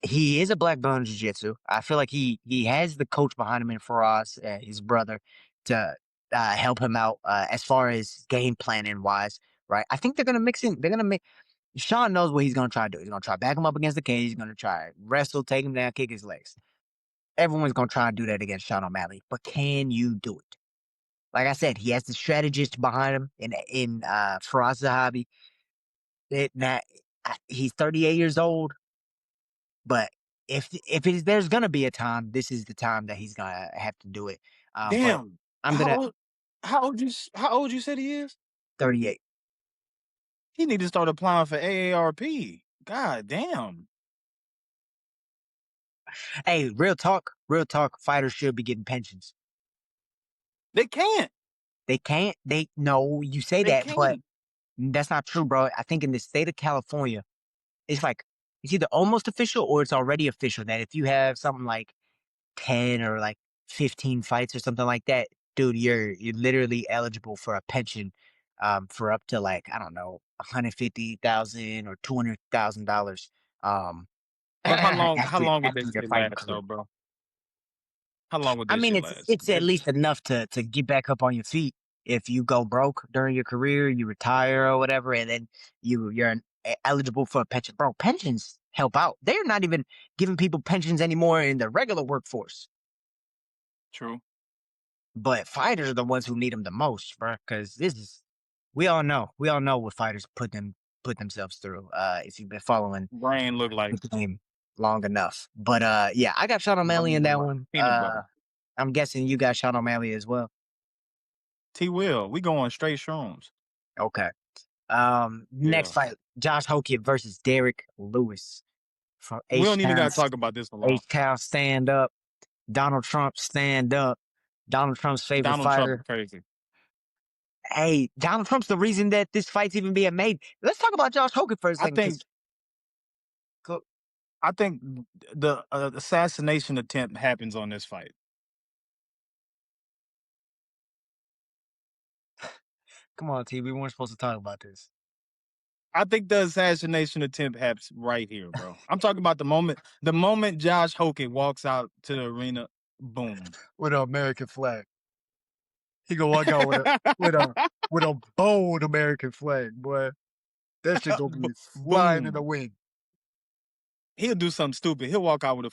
He is a black belt in jiu-jitsu. I feel like he has the coach behind him in Faraz, his brother, to help him out as far as game planning wise. Right? I think they're gonna mix in. They're gonna make. Sean knows what he's gonna try to do. He's gonna try to back him up against the cage. He's gonna try wrestle, take him down, kick his legs. Everyone's gonna try and do that against Sean O'Malley. But can you do it? Like I said, he has the strategist behind him in Faraz Zahabi. Now he's 38 years old. But there's gonna be a time, this is the time that he's gonna have to do it. But Damn. I'm How gonna old how old you said he is? 38. He need to start applying for AARP. God damn. Hey, real talk. Fighters should be getting pensions. They can't. They can't. They no. You say They that, but can't. that's not true, bro. I think in the state of California, it's like it's either almost official or it's already official that if you have something like 10 or like 15 fights or something like that, dude, you're literally eligible for a pension for up to like, I don't know, 150,000 or $200,000 But how long would after that your shit fighting last career. though, bro? How long would I that mean, shit it's last? it's at least enough to get back up on your feet. If you go broke during your career, you retire or whatever, and then eligible for a pension. Bro, pensions help out. They're not even giving people pensions anymore in the regular workforce. True. But fighters are the ones who need them the most, bro. Because we all know what fighters put themselves through. If you've been following Brain look like the game long enough. But yeah, I got Sean O'Malley in brain look that like one. peanut butter. I'm guessing you got Sean O'Malley as well. T Will, we going straight shrooms. Okay. Next Yeah. fight, Josh Hokit versus Derrick Lewis from We don't even H-Town. gotta talk about this a lot. H-Town stand up. Donald Trump stand up. Donald Trump's favorite Donald Trump is fighter. crazy. Hey, Donald Trump's the reason that this fight's even being made. Let's talk about Josh Hokit for a I second, think because I think the assassination attempt happens on this fight. come on, T, we weren't supposed to talk about this. I think the assassination attempt happens right here, bro. I'm talking about the moment Josh Hokit walks out to the arena, boom. With an American flag. He gonna walk out with a bold American flag, boy. That shit gonna be flying in the Boom. wind. He'll do something stupid. He'll walk out with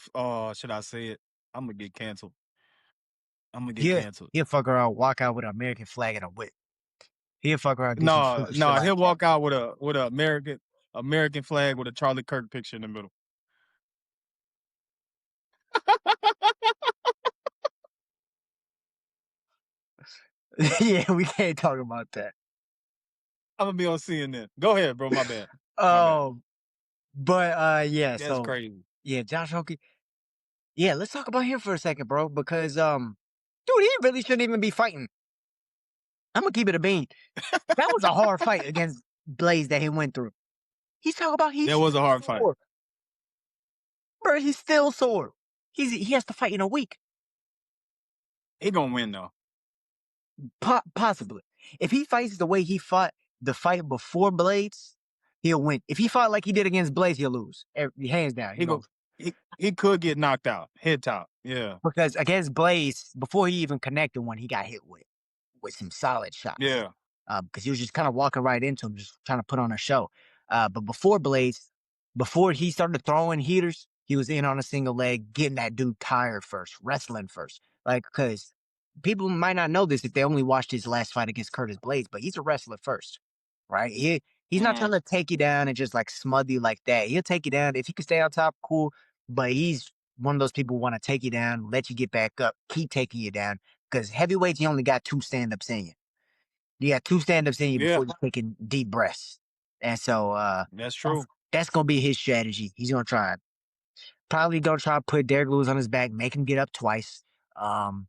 should I say it? I'm gonna get canceled. I'm gonna get canceled. He'll fuck around, walk out with an American flag and a whip. He'll fuck around, do some No, stupid shit no, like he'll that. walk out with a American flag with a Charlie Kirk picture in the middle. Yeah, we can't talk about that. I'm gonna be on CNN. Go ahead, bro. My bad. My bad. Um, but yeah, That's so crazy. yeah, Josh Hokey. Yeah, let's talk about him for a second, bro, because dude, he really shouldn't even be fighting. I'm gonna keep it a bean. That was a hard fight against Blaze that he went through. He's talking about he's That was a hard fight. sore. Bro, he's still sore. He has to fight in a week. He gonna win though. Possibly. If he fights the way he fought the fight before Blades, he'll win. If he fought like he did against Blades, he'll lose. Hands down, He he go lose. he could get knocked out. Head top. Yeah. Because against Blades, before he even connected one, he got hit with some solid shots. Yeah. Because he was just kind of walking right into him, just trying to put on a show. But before Blades, before he started throwing heaters, he was in on a single leg, getting that dude tired first, wrestling first. Like, because people might not know this if they only watched his last fight against Curtis Blades, but he's a wrestler first, right? He's not trying to take you down and just like smother you like that. He'll take you down. If he can stay on top, cool. But he's one of those people who want to take you down, let you get back up, keep taking you down. Because heavyweights, you only got 2 stand-ups in you. You got 2 stand-ups in you Yeah. before you're taking deep breaths. And so That's true. that's gonna be his strategy. He's gonna try. Probably gonna try to put Derrick Lewis on his back, make him get up twice. And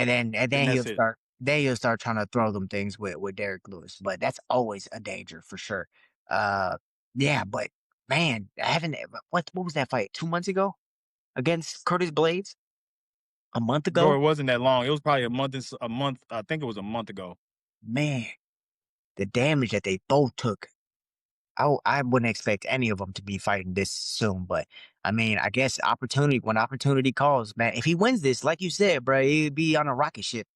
then And he'll that's it. start trying to throw them things with Derrick Lewis. But that's always a danger for sure. Yeah, but man, I haven't what was that fight? 2 months ago against Curtis Blades? A month Bro, ago? it wasn't that long. It was probably a month. I think it was a month ago. Man, the damage that they both took. I wouldn't expect any of them to be fighting this soon, but I mean, I guess when opportunity calls, man. If he wins this, like you said, bro, he'd be on a rocket ship.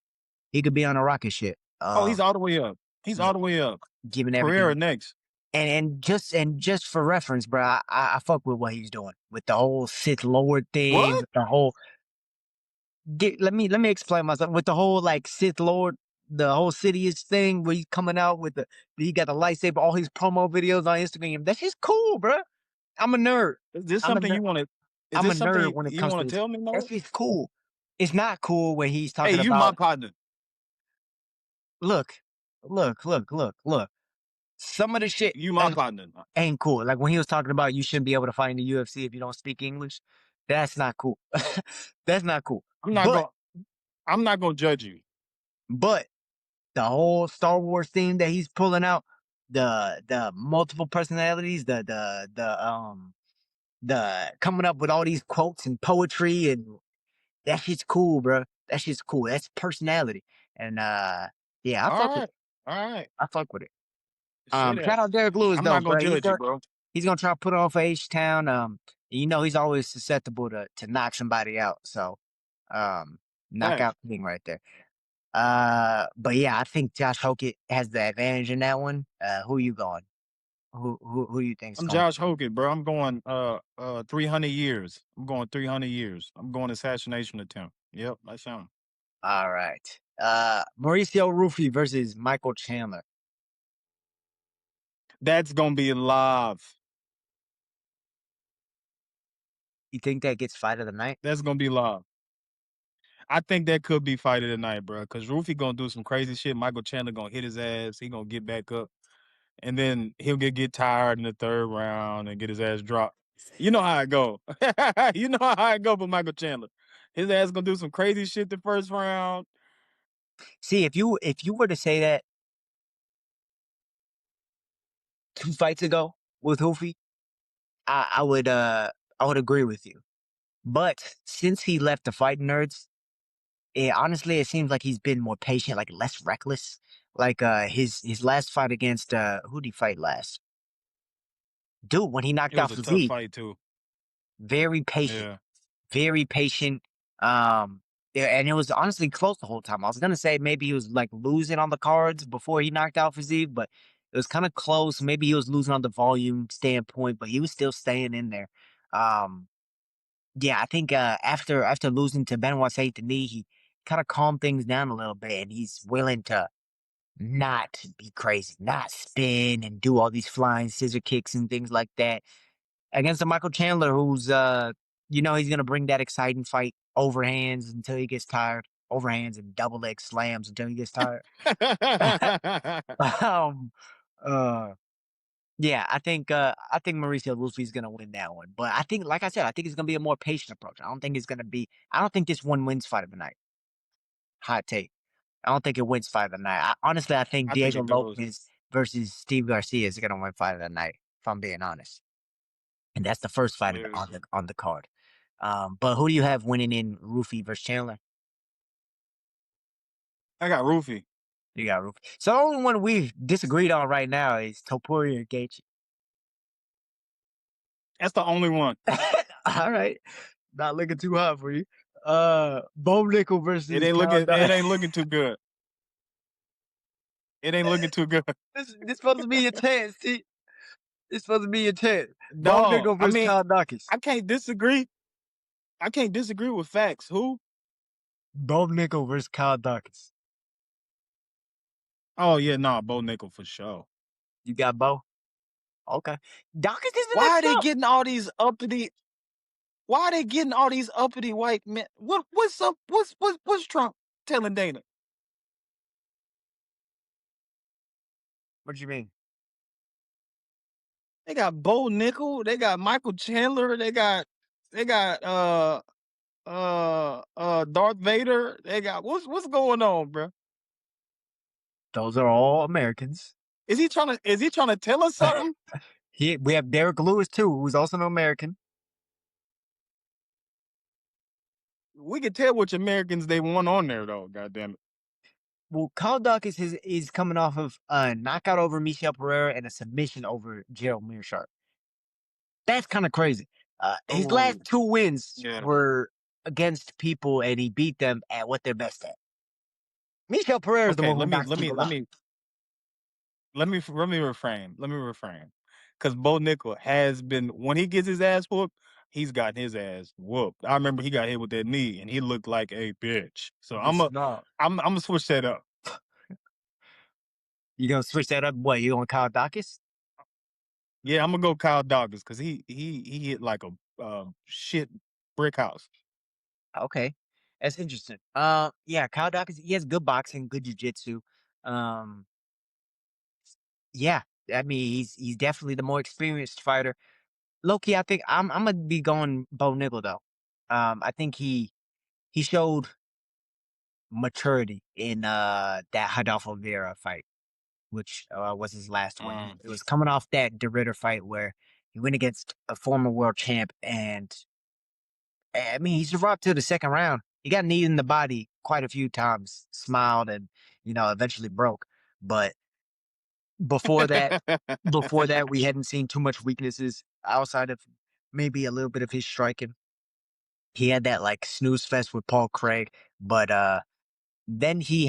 He could be on a rocket ship. Oh, he's all the way up. He's Yeah, all the way up. giving Pereira everything. next. And just for reference, bro, I fuck with what he's doing with the whole Sith Lord thing, What? with the whole. Let me explain myself with the whole like Sith Lord, the whole Sidious thing where he's coming out with he got the lightsaber, all his promo videos on Instagram. That's just cool, bro. I'm a nerd. Is this I'm a something nerd. you want to? Is I'm a this nerd something when it you comes to want to this. tell me, That's Noah? just cool. It's not cool when he's Hey, talking you my about partner. look, look. Some of the shit You my partner. ain't cool. Like when he was talking about you shouldn't be able to fight in the UFC if you don't speak English. That's not cool. That's not cool. I'm not But going. I'm not going to judge you. but the whole Star Wars theme that he's pulling out, the multiple personalities, the coming up with all these quotes and poetry, and that shit's cool, bro. That shit's cool. That's personality. And yeah, I All fuck with right. it. All right. I fuck with it. Shit. Shout out Derrick Lewis I'm though, not going bro. to judge you, bro. He's gonna try to put on for H Town. You know he's always susceptible to knock somebody out. So Facts. knockout thing right there. But yeah, I think Josh Hokit has the advantage in that one. Who you going? Who you think's I'm going? Josh Hokit, bro. I'm going 300 years. I'm going 300 years. I'm going assassination attempt. Yep, that's him. All right. Mauricio Ruffy versus Michael Chandler. That's going to be live. You think that gets fight of the night? That's going to be live. I think that could be fight of the night, bro. Because Rufi going to do some crazy shit. Michael Chandler going to hit his ass. He going to get back up. And then he'll get tired in the third round and get his ass dropped. You know how it go. You know how it go for Michael Chandler. His ass going to do some crazy shit the first round. See, if you were to say that 2 fights ago with Ruffy, I would agree with you. But since he left the fighting nerds, honestly, it seems like he's been more patient, like less reckless. Like his last fight against who did he fight last? Dude, when he knocked It was out a tough Physique, fight, too. very patient, Yeah. very patient. Yeah, and it was honestly close the whole time. I was gonna say maybe he was like losing on the cards before he knocked out Physique, but it was kind of close. Maybe he was losing on the volume standpoint, but he was still staying in there. Um, yeah, I think after losing to Benoit Saint Denis, he kind of calmed things down a little bit, and he's willing to not be crazy, not spin and do all these flying scissor kicks and things like that against a Michael Chandler who's he's gonna bring that exciting fight overhands until he gets tired, overhands and double leg slams until he gets tired. um, uh, yeah, I think Mauricio Luffy's gonna win that one, but I think, like I said, I think it's gonna be a more patient approach. I don't think it's gonna be. I don't think this one wins fight of the night. Hot take. I don't think it wins fight of the night. Honestly, I think I think Diego it goes. Lopes versus Steve Garcia is gonna win fight of the night. If I'm being honest. And that's the first fight Yeah. on the card. But who do you have winning in Ruffy versus Chandler? I got Rufi. You got Ruffy. So the only one we disagreed on right now is Topuria and Gaethje. That's the only one. All right, not looking too hot for you. Bo Nickal It versus ain't Kyle looking. It Dawson. ain't looking too good. It ain't looking too good. This supposed to be intense. See, this supposed to be intense. Bo Dog. Nickal I versus mean, Kyle Dawkins. I can't disagree. I can't disagree with facts. Who? Bo Nickal versus Kyle Dawkins. Oh yeah, nah, Bo Nickel for sure. You got Bo. Okay, Dawkins is the Why next are they up. getting all these uppity? Why are they getting all these uppity white men? What's up? What's Trump telling Dana? What do you mean? They got Bo Nickel. They got Michael Chandler. They got Darth Vader. They got what's going on, bro? Those are all Americans. Is he trying to tell us something? We have Derrick Lewis too, who's also an American. We can tell which Americans they want on there though. God damn it. Well, Kyle Dawkins is coming off of a knockout over Michel Pereira and a submission over Gerald Mearshart. That's kind of crazy. His last Oh 2 wins yeah. were against people, and he beat them at what they're best at. Michel Pereira is the Okay. one who Let me knocks let me people let out. me let me refrain. Let me refrain. Because Bo Nickel has been when he gets his ass whooped, he's gotten his ass whooped. I remember he got hit with that knee and he looked like a bitch. So I'm This a no, I'm I'm gonna switch that up. you gonna switch that up? What you going Kyle Dawkins? Yeah, I'm gonna go Kyle Douglas because he hit like a shit brick house. Okay, that's interesting. Yeah, Kyle Dawkins. He has good boxing, good jiu-jitsu. Um, yeah, I mean he's definitely the more experienced fighter. Loki, I think I'm gonna be going Bo Niggle though. I think he showed maturity in that Rodolfo Vieira fight, which was his last one. It was coming off that DeRitter fight where he went against a former world champ, and I mean he survived to the second round. He got kneed in the body quite a few times, smiled, and eventually broke. But before that, we hadn't seen too much weaknesses outside of maybe a little bit of his striking. He had that like snooze fest with Paul Craig, but then he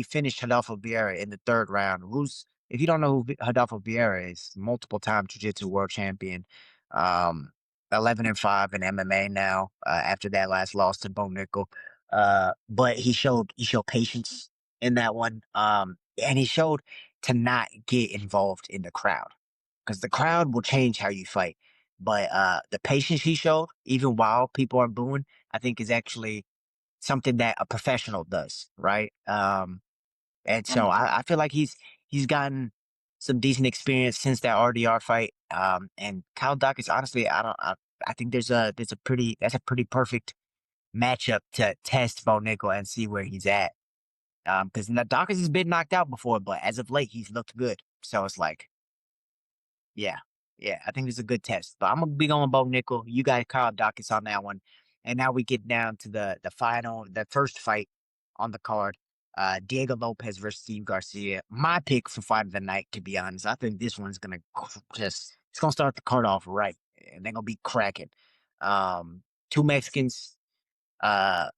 finished Rodolfo Vieira in the third round. Who's if you don't know who Rodolfo Vieira is, multiple time jiu-jitsu world champion, um, 11-5 in MMA now. After that last loss to Bo Nickel, but he showed patience in that one, and he showed to not get involved in the crowd because the crowd will change how you fight. But the patience he showed, even while people are booing, I think is actually something that a professional does, right? And so I feel like he's gotten some decent experience since that RDR fight. And Kyle Daukaus, honestly, I think that's a pretty perfect matchup to test Bo Nickel and see where he's at. Because Daukaus has been knocked out before, but as of late, he's looked good. So it's like, yeah. Yeah, I think it's a good test. But I'm gonna be going Bo Nickel. You guys Kyle Daukaus on that one. And now we get down to the first fight on the card. Diego Lopes versus Steve Garcia. My pick for fight of the night, to be honest. I think this one's gonna it's gonna start the card off right. And they're gonna be cracking. Two Mexicans, uh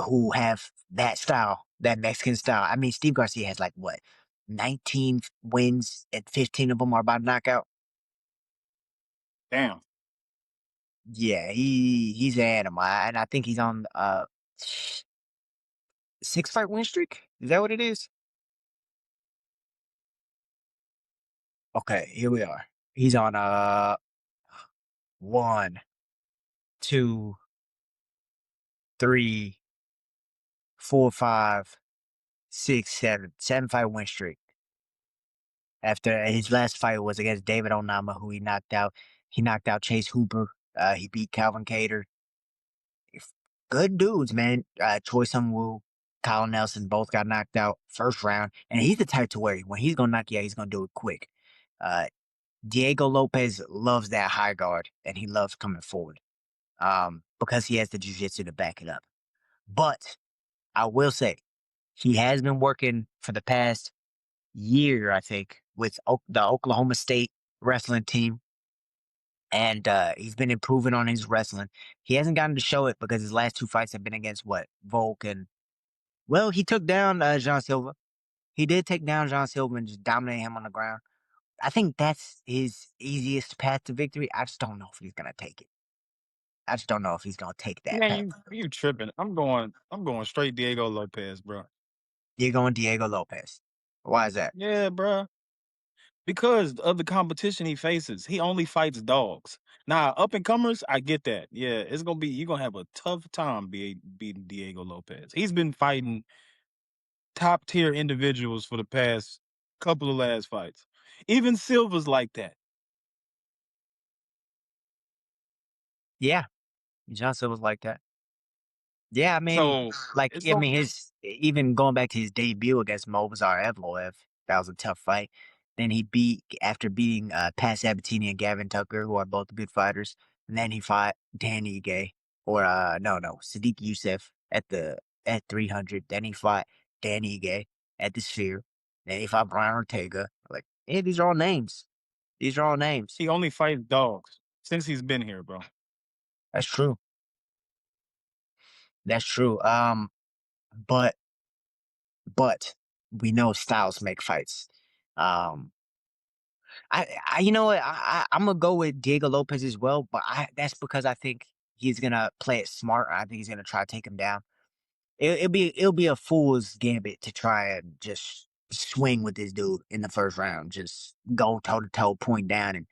who have that style, that Mexican style. I mean, Steve Garcia has like what, 19 wins and 15 of them are by knockout. Damn. Yeah, he's an animal, and I think he's on 6 fight win streak. Is that what it is? Okay, here we are. He's on 1, 2, 3, 4, 5, 6, 7 fight win streak. After his last fight was against David Onama, who he knocked out. He knocked out Chase Hooper. He beat Calvin Cater. Good dudes, man. Choi Sung Woo, Kyle Nelson both got knocked out first round. And he's the type to where when he's gonna knock you out, he's gonna do it quick. Uh, Diego Lopes loves that high guard and he loves coming forward. Because he has the jiu-jitsu to back it up. But I will say he has been working for the past year, I think, with the Oklahoma State wrestling team. And he's been improving on his wrestling. He hasn't gotten to show it because his last 2 fights have been against what? Volk and well, he took down Jean Silva. He did take down Jean Silva and just dominate him on the ground. I think that's his easiest path to victory. I just don't know if he's gonna take it. I just don't know if he's gonna take that Man, path. you tripping. I'm going straight Diego Lopez, bro. You're going Diego Lopez. Why is that? Yeah, bro. Because of the competition he faces. He only fights dogs. Now, up and comers, I get that. Yeah, it's gonna be you're gonna have a tough time beating Diego Lopez. He's been fighting top tier individuals for the past couple of last fights. Even Silva's like that. Yeah, Jean Silva's like that. Yeah, I mean, So like, it's I gonna mean, his even going back to his debut against Movsar Evloev, that was a tough fight. Then he beat after beating Pat Sabatini and Gavin Tucker, who are both good fighters. And then he fought Danny Gay or no Sadiq Youssef at 300. Then he fought Danny Gay at the Sphere. Then he fought Brian Ortega. Like, yeah, these are all names. These are all names. he only fights dogs since he's been here, bro. That's true. That's true. But but we know styles make fights. Um, you know what? I'm gonna go with Diego Lopez as well, but that's because I think he's gonna play it smart. I think he's gonna try to take him down. It'll be a fool's gambit to try and just swing with this dude in the first round, just go toe to toe, point down,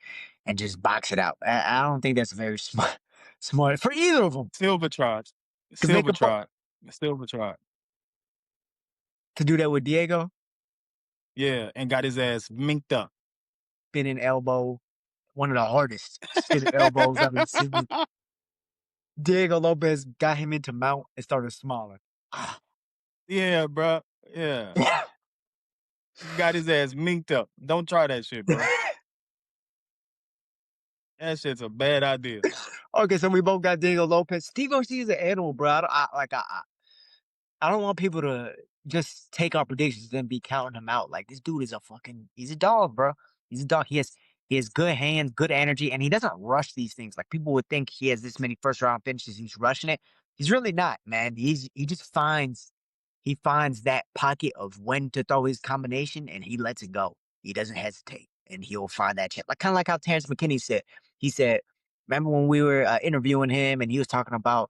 and just box it out. I don't think that's very smart for either of them Silva tried. because they Silva could tried. Silva tried. to do that with Diego, Yeah, and got his ass minked up. spinning elbow, one of the hardest spinning elbows I've ever seen. Diego Lopes got him into mount and started smiling. Yeah, bro. Yeah. Got his ass minked up. Don't try that shit, bro. That shit's a bad idea. Okay, so we both got Diego Lopes. Steve Garcia is an animal, bro. I don't want people to just take our predictions and be counting him out. Like this dude is he's a dog, bro. He's a dog. He has good hands, good energy, and he doesn't rush these things. Like people would think he has this many first round finishes, he's rushing it. He's really not, man. He just finds that pocket of when to throw his combination and he lets it go. He doesn't hesitate and he'll find that chance. Like kind of like how Terrence McKinney said. He said, remember when we were interviewing him and he was talking about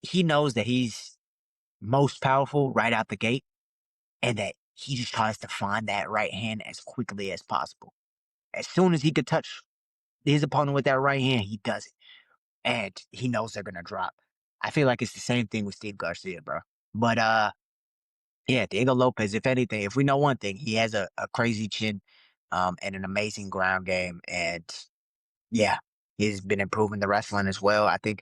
he knows that he's most powerful right out the gate, and that he just tries to find that right hand as quickly as possible. As soon as he could touch his opponent with that right hand, he does it. And he knows they're gonna drop. I feel like it's the same thing with Steve Garcia, bro. But yeah, Diego Lopes, if anything, if we know one thing, he has a crazy chin, and an amazing ground game. And yeah, he's been improving the wrestling as well. I think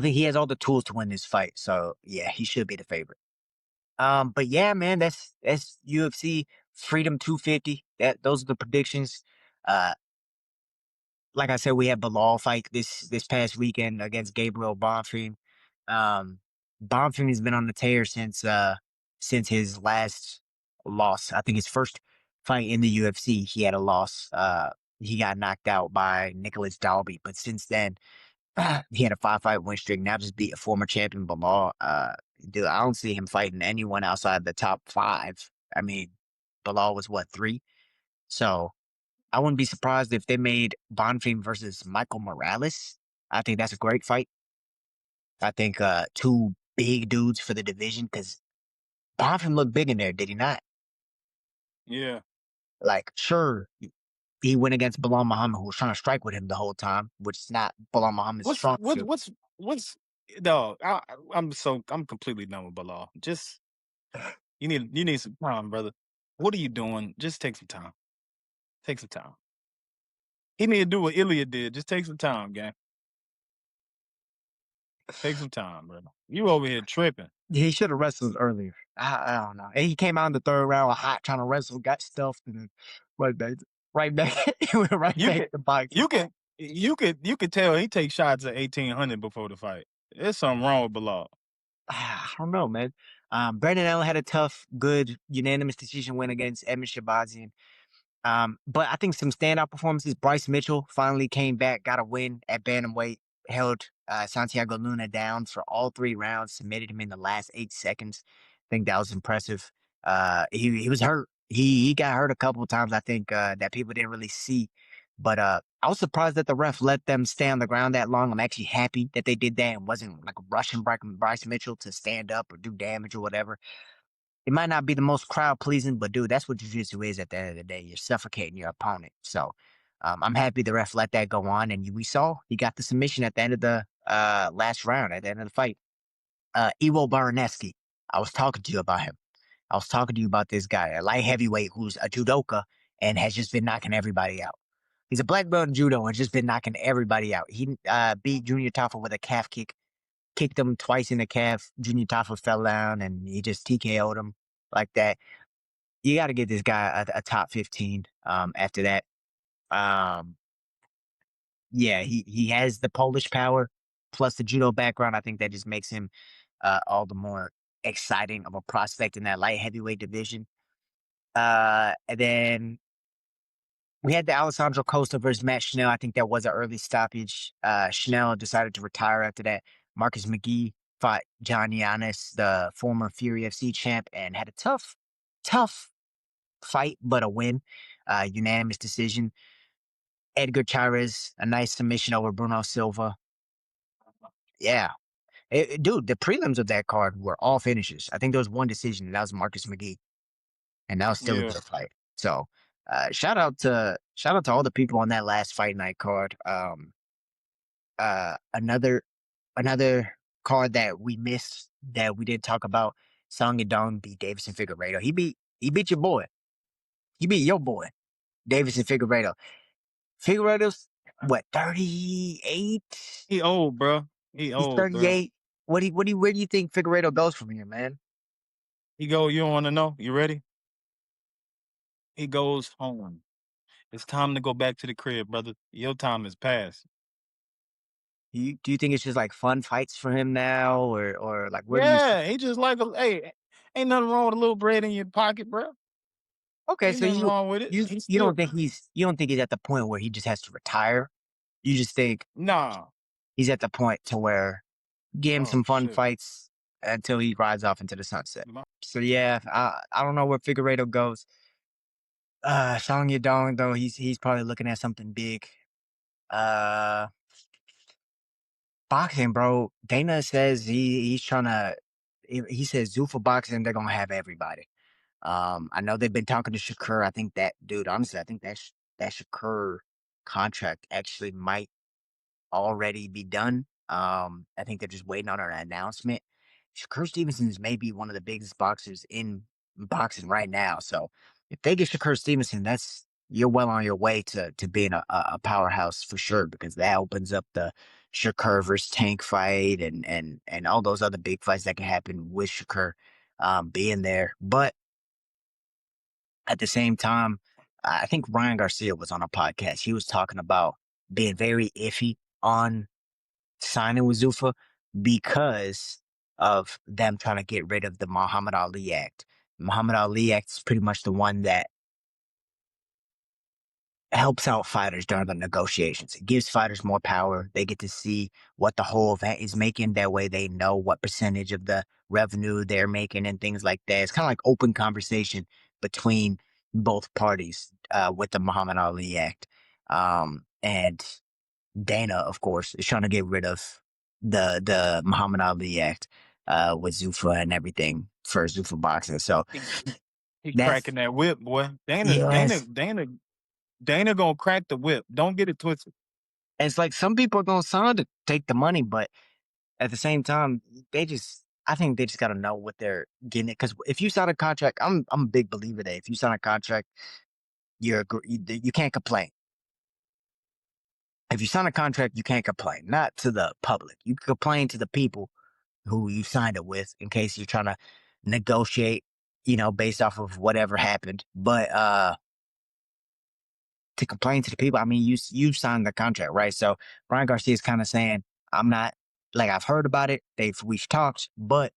he has all the tools to win this fight. So yeah, he should be the favorite. But yeah, man, that's UFC Freedom 250. Those are the predictions. Uh, like I said, we had Bilal fight this past weekend against Gabriel Bonfim. Um, Bonfim has been on the tear since his last loss. I think his first fight in the UFC, he had a loss. He got knocked out by Nicholas Dalby, but since then he had a 5-fight win streak. Now just beat a former champion Bilal. Dude, I don't see him fighting anyone outside the top 5. I mean, Bilal was what, 3? So I wouldn't be surprised if they made Bonfim versus Michael Morales. I think that's a great fight. I think two big dudes for the division because Bonfim looked big in there, did he not? Yeah. Like, sure, he went against Bilal Muhammad, who was trying to strike with him the whole time, which is not Bilal Muhammad's What's strong what suit. what's dog? I'm completely done with Bilal. Just you need some time, brother. What are you doing? Just take some time. Take some time. He need to do what Ilia did. Just take some time, gang. Take some time, brother. You over here tripping. He should have wrestled earlier. I don't know. And he came out in the third round hot trying to wrestle, got stuffed, and then right back, right back, he went right You back can to boxing. you could tell he takes shots at 1800 before the fight. There's something wrong with Bilal. I don't know, man. Brandon Allen had a tough, good, unanimous decision win against Edmund Shabazian. But I think some standout performances. Bryce Mitchell finally came back, got a win at bantamweight, held Santiago Luna down for all 3 rounds, submitted him in the last 8 seconds. I think that was impressive. He was hurt. He got hurt a couple of times. I think that people didn't really see. But I was surprised that the ref let them stay on the ground that long. I'm actually happy that they did that and wasn't like rushing Bryce Mitchell to stand up or do damage or whatever. It might not be the most crowd pleasing, but dude, that's what jiu-jitsu is at the end of the day. You're suffocating your opponent. So I'm happy the ref let that go on. And we saw he got the submission at the end of the last round, at the end of the fight. Iwo Baraneski, I was talking to you about him. I was talking to you about this guy, a light heavyweight who's a judoka and has just been knocking everybody out. He's a black belt in judo and just been knocking everybody out. He beat Junior Taffa with a calf kick, kicked him twice in the calf. Junior Taffa fell down and he just TKO'd him like that. You got to get this guy a top 15 after that. Um, yeah, he has the Polish power plus the judo background. I think that just makes him all the more exciting of a prospect in that light heavyweight division. And then we had the Alessandro Costa versus Matt Schnell. I think that was an early stoppage. Schnell decided to retire after that. Marcus McGee fought John Yanis, the former Fury FC champ, and had a tough fight, but a win. Unanimous decision. Edgar Chairez, a nice submission over Bruno Silva. Yeah. Dude, the prelims of that card were all finishes. I think there was one decision, and that was Marcus McGee. And that was still a Yeah. good fight. So shout out to all the people on that last fight night card. Another card that we missed that we didn't talk about, Song Yadong beat Davison Figueiredo. He beat your boy. He beat your boy, Davison Figueiredo. Figueiredo's what, 38? He old, bro. He He's old, bro. 38. Where do you think Figueiredo goes from here, man? He go. You don't want to know? You ready? He goes home. It's time to go back to the crib, brother. Your time is past. Do you think it's just like fun fights for him now, or like where do you see? Yeah, he just like a hey. Ain't nothing wrong with a little bread in your pocket, bro. Okay, Ain't so nothing you wrong with it. you He's you still don't think he's at the point where he just has to retire? You just think nah. he's at the point to where give him Oh some fun shit. fights until he rides off into the sunset. So yeah, I don't know where Figueiredo goes. Song Yadong though, he's probably looking at something big. Uh, Boxing, bro. Dana says he's trying to. He says Zuffa boxing, they're gonna have everybody. I know they've been talking to Shakur. I think that dude, honestly, I think that Shakur contract actually might already be done. I think they're just waiting on an announcement. Shakur Stevenson is maybe one of the biggest boxers in boxing right now. So if they get Shakur Stevenson, that's you're well on your way to being a powerhouse for sure, because that opens up the Shakur versus Tank fight and all those other big fights that can happen with Shakur being there. But at the same time, I think Ryan Garcia was on a podcast. He was talking about being very iffy on signing with Zuffa because of them trying to get rid of the Muhammad Ali Act. Muhammad Ali Act is pretty much the one that helps out fighters during the negotiations. It gives fighters more power. They get to see what the whole event is making. That way they know what percentage of the revenue they're making and things like that. It's kind of like open conversation between both parties with the Muhammad Ali Act. And Dana, of course, is trying to get rid of the Muhammad Ali Act with Zuffa and everything for Zuffa boxing. So He that's cracking that whip, boy. yes. Dana gonna crack the whip. Don't get it twisted. And it's like some people are gonna sign to take the money, but at the same time, I think they just gotta know what they're getting. Because if you sign a contract, I'm a big believer that if you sign a contract, you can't complain. If you sign a contract, you can't complain. Not to the public. You can complain to the people who you signed it with in case you're trying to negotiate, based off of whatever happened. But to complain to the people, I mean, you signed the contract, right? So Ryan Garcia is kind of saying, I'm not like I've heard about it. We've talked, but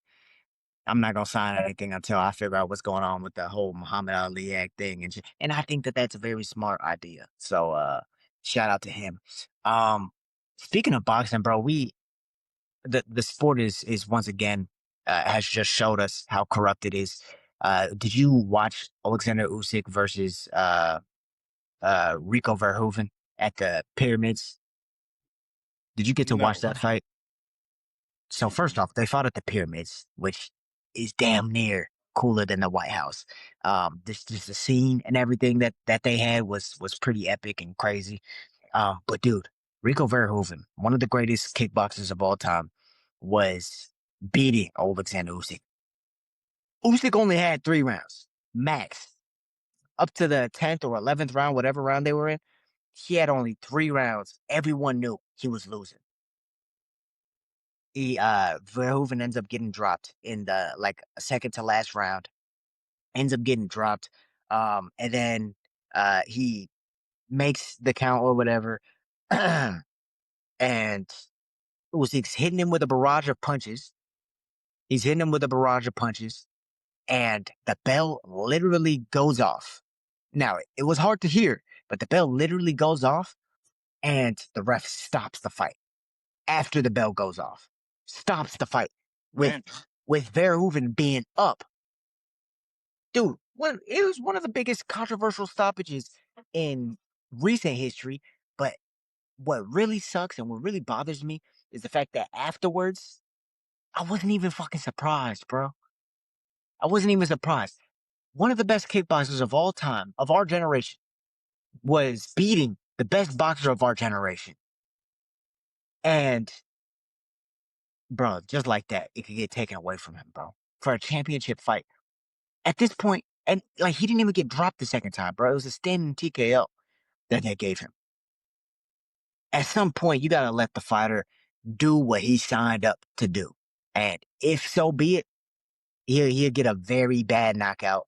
I'm not gonna sign anything until I figure out what's going on with the whole Muhammad Ali Act thing, and I think that that's a very smart idea. So shout out to him. Um, Speaking of boxing, bro, the sport is once again has just showed us how corrupt it is. Did you watch Alexander Usyk versus Rico Verhoeven at the pyramids? Did you get to watch No. that fight? So first Mm-mm. off, they fought at the pyramids, which is damn near cooler than the White House. This just the scene and everything that they had was pretty epic and crazy. But dude, Rico Verhoeven, one of the greatest kickboxers of all time, was beating Alexander Usyk. Usyk only had 3 rounds, max. Up to the 10th or 11th round, whatever round they were in, he had only 3 rounds. Everyone knew he was losing. Verhoeven ends up getting dropped in the like second to last round. Ends up getting dropped. And then he makes the count or whatever. And Usyk's hitting him with a barrage of punches. He's hitting him with a barrage of punches. And the bell literally goes off. Now, it was hard to hear, but the bell literally goes off and the ref stops the fight after the bell goes off. Stops the fight with Man. with Verhoeven being up. Dude, it was one of the biggest controversial stoppages in recent history. But what really sucks and what really bothers me is the fact that afterwards, I wasn't even fucking surprised, bro. I wasn't even surprised. One of the best kickboxers of all time, of our generation, was beating the best boxer of our generation. And, bro, just like that, it could get taken away from him, bro. For a championship fight. At this point, and like he didn't even get dropped the second time, bro. It was a standing TKO that they gave him. At some point, you gotta let the fighter do what he signed up to do. And if so be it, he'll get a very bad knockout,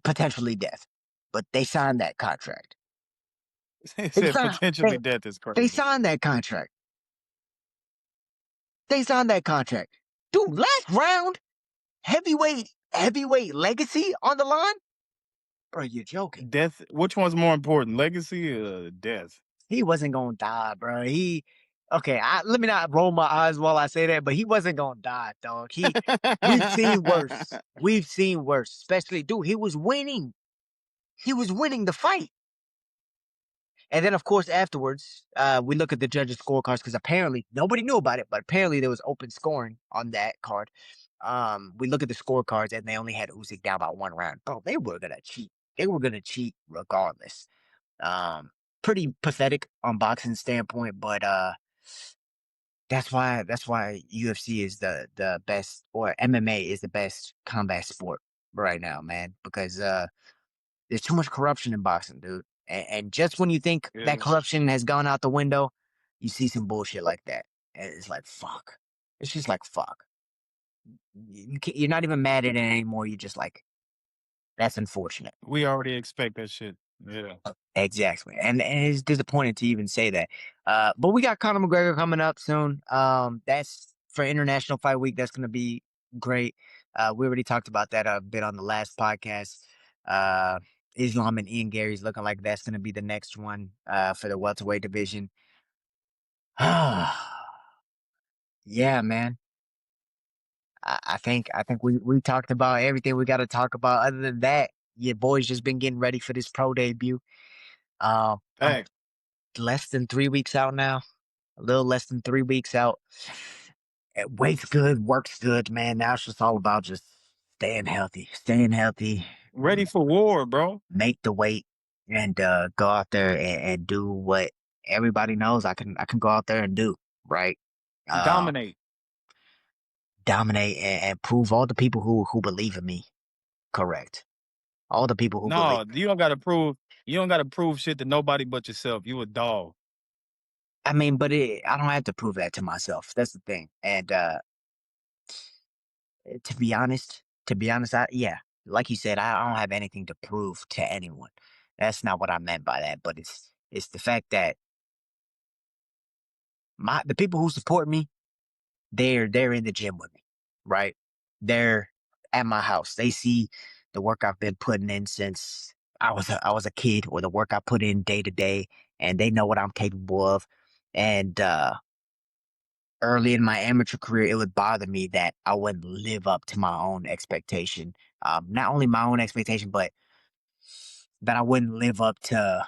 potentially death. But they signed that contract. He They said signed, they, potentially death is they crazy. signed that contract. They signed that contract. Dude, last round, heavyweight legacy on the line? Bro, you're joking. Death. Which one's more important, legacy or death? He wasn't gonna die, bro. Okay, let me not roll my eyes while I say that, but he wasn't gonna die, dog. We've seen worse. We've seen worse. Especially, dude, he was winning. He was winning the fight. And then, of course, afterwards, we look at the judges' scorecards because apparently nobody knew about it, but apparently there was open scoring on that card. We look at the scorecards and they only had Usyk down by 1 round. Bro, they were gonna cheat. They were gonna cheat regardless. Pretty pathetic on boxing standpoint, but that's why UFC is the best, or MMA is the best combat sport right now, man. Because there's too much corruption in boxing, dude. And just when you think that Yeah. corruption has gone out the window, you see some bullshit like that, and it's like fuck. It's just like fuck. You're not even mad at it anymore. You're just like, that's unfortunate. We already expect that shit. Yeah. Exactly. And it's disappointing to even say that. But we got Conor McGregor coming up soon. That's for International Fight Week. That's gonna be great. We already talked about that a bit on the last podcast. Uh Islam and Ian Gary's looking like that's gonna be the next one for the welterweight division. Yeah, man. I think we talked about everything we gotta talk about. Other than that, your boy's just been getting ready for this pro debut. I'm Hey, less than 3 weeks out now. A little less than 3 weeks out. Weight's good, works good, man. Now it's just all about just staying healthy, ready for war, bro. make the weight, and go out there and do what everybody knows I can go out there and do, right? Uh, Dominate. Dominate and prove all the people who believe in me correct. All the people who believe. No, you don't gotta prove. You don't gotta prove shit to nobody but yourself. You a dog. I mean, but I don't have to prove that to myself. That's the thing. And to be honest, yeah, like you said, I don't have anything to prove to anyone. That's not what I meant by that. But it's the fact that the people who support me, they're in the gym with me, right? They're at my house. They see the work I've been putting in since I was a kid, or the work I put in day to day, and they know what I'm capable of. And early in my amateur career, it would bother me that I wouldn't live up to my own expectation. Not only my own expectation, but that I wouldn't live up to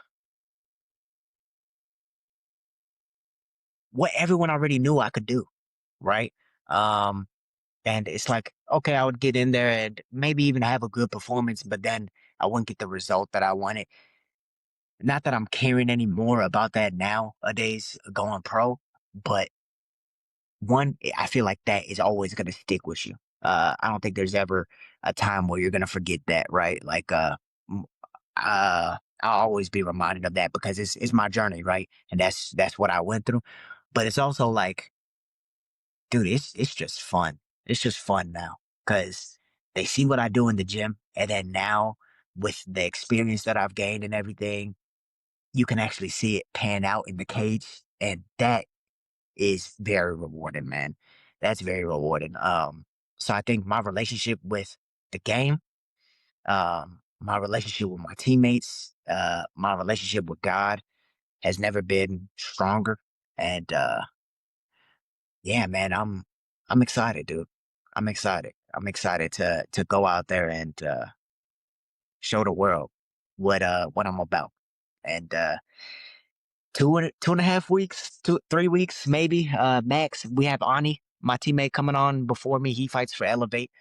what everyone already knew I could do, right? Um, and it's like, okay, I would get in there and maybe even have a good performance, but then I wouldn't get the result that I wanted. Not that I'm caring any more about that nowadays going pro, but one, I feel like that is always going to stick with you. I don't think there's ever a time where you're going to forget that, right? Like, m- I'll always be reminded of that because it's my journey, right? And that's what I went through. But it's also like, dude, it's just fun. It's just fun now because they see what I do in the gym, and then now with the experience that I've gained and everything, you can actually see it pan out in the cage, and that is very rewarding, man. That's very rewarding. So I think my relationship with the game, my relationship with my teammates, my relationship with God has never been stronger. And yeah, man, I'm excited, dude. I'm excited. I'm excited to go out there and show the world what I'm about. And 2.5 weeks, 3 weeks, maybe, max. We have Ani, my teammate, coming on before me. He fights for Elevate.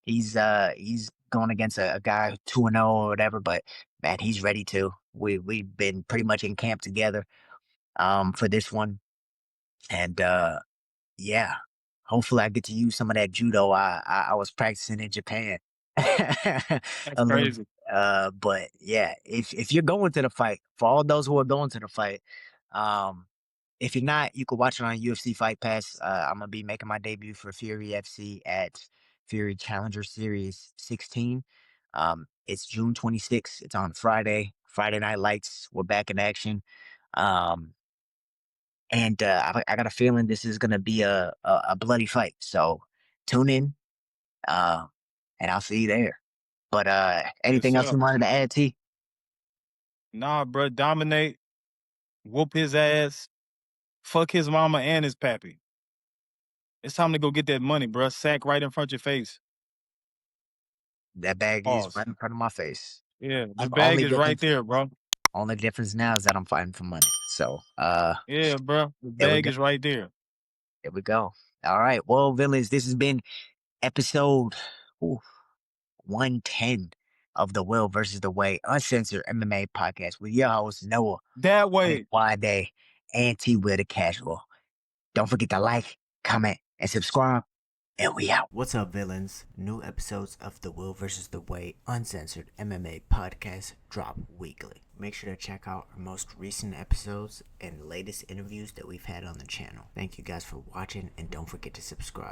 He's going against a guy 2-0 or whatever, but man, he's ready to. We've been pretty much in camp together for this one. And yeah, hopefully I get to use some of that judo I was practicing in Japan. A That's little. crazy. But yeah, if you're going to the fight, for all those who are going to the fight, um, If you're not, you can watch it on UFC Fight Pass. I'm gonna be making my debut for Fury FC at Fury Challenger Series 16. It's June 26th. It's on Friday. Friday Night Lights. We're back in action. Um, and I got a feeling this is gonna be a bloody fight. So tune in, uh, and I'll see you there. But Yes, anything else sir. you wanted to add, T? Nah, bro, dominate, whoop his ass, fuck his mama and his pappy. It's time to go get that money, bro. Sack right in front of your face. That bag is Pause. right in front of my face. Yeah, the bag Only is right difference, there, bro. only difference now is that I'm fighting for money. So, Yeah, bro. The there we bag go. is right there. There we go. All right. Well, villains, this has been episode ooh, 110 of the Will versus the Way Uncensored MMA podcast with your host, Noah, That way. Why Day, and T Will the Casual. Don't forget to like, comment, and subscribe. And we out. What's up, villains? New episodes of the Will vs. the Way Uncensored MMA podcast drop weekly. Make sure to check out our most recent episodes and latest interviews that we've had on the channel. Thank you guys for watching, and don't forget to subscribe.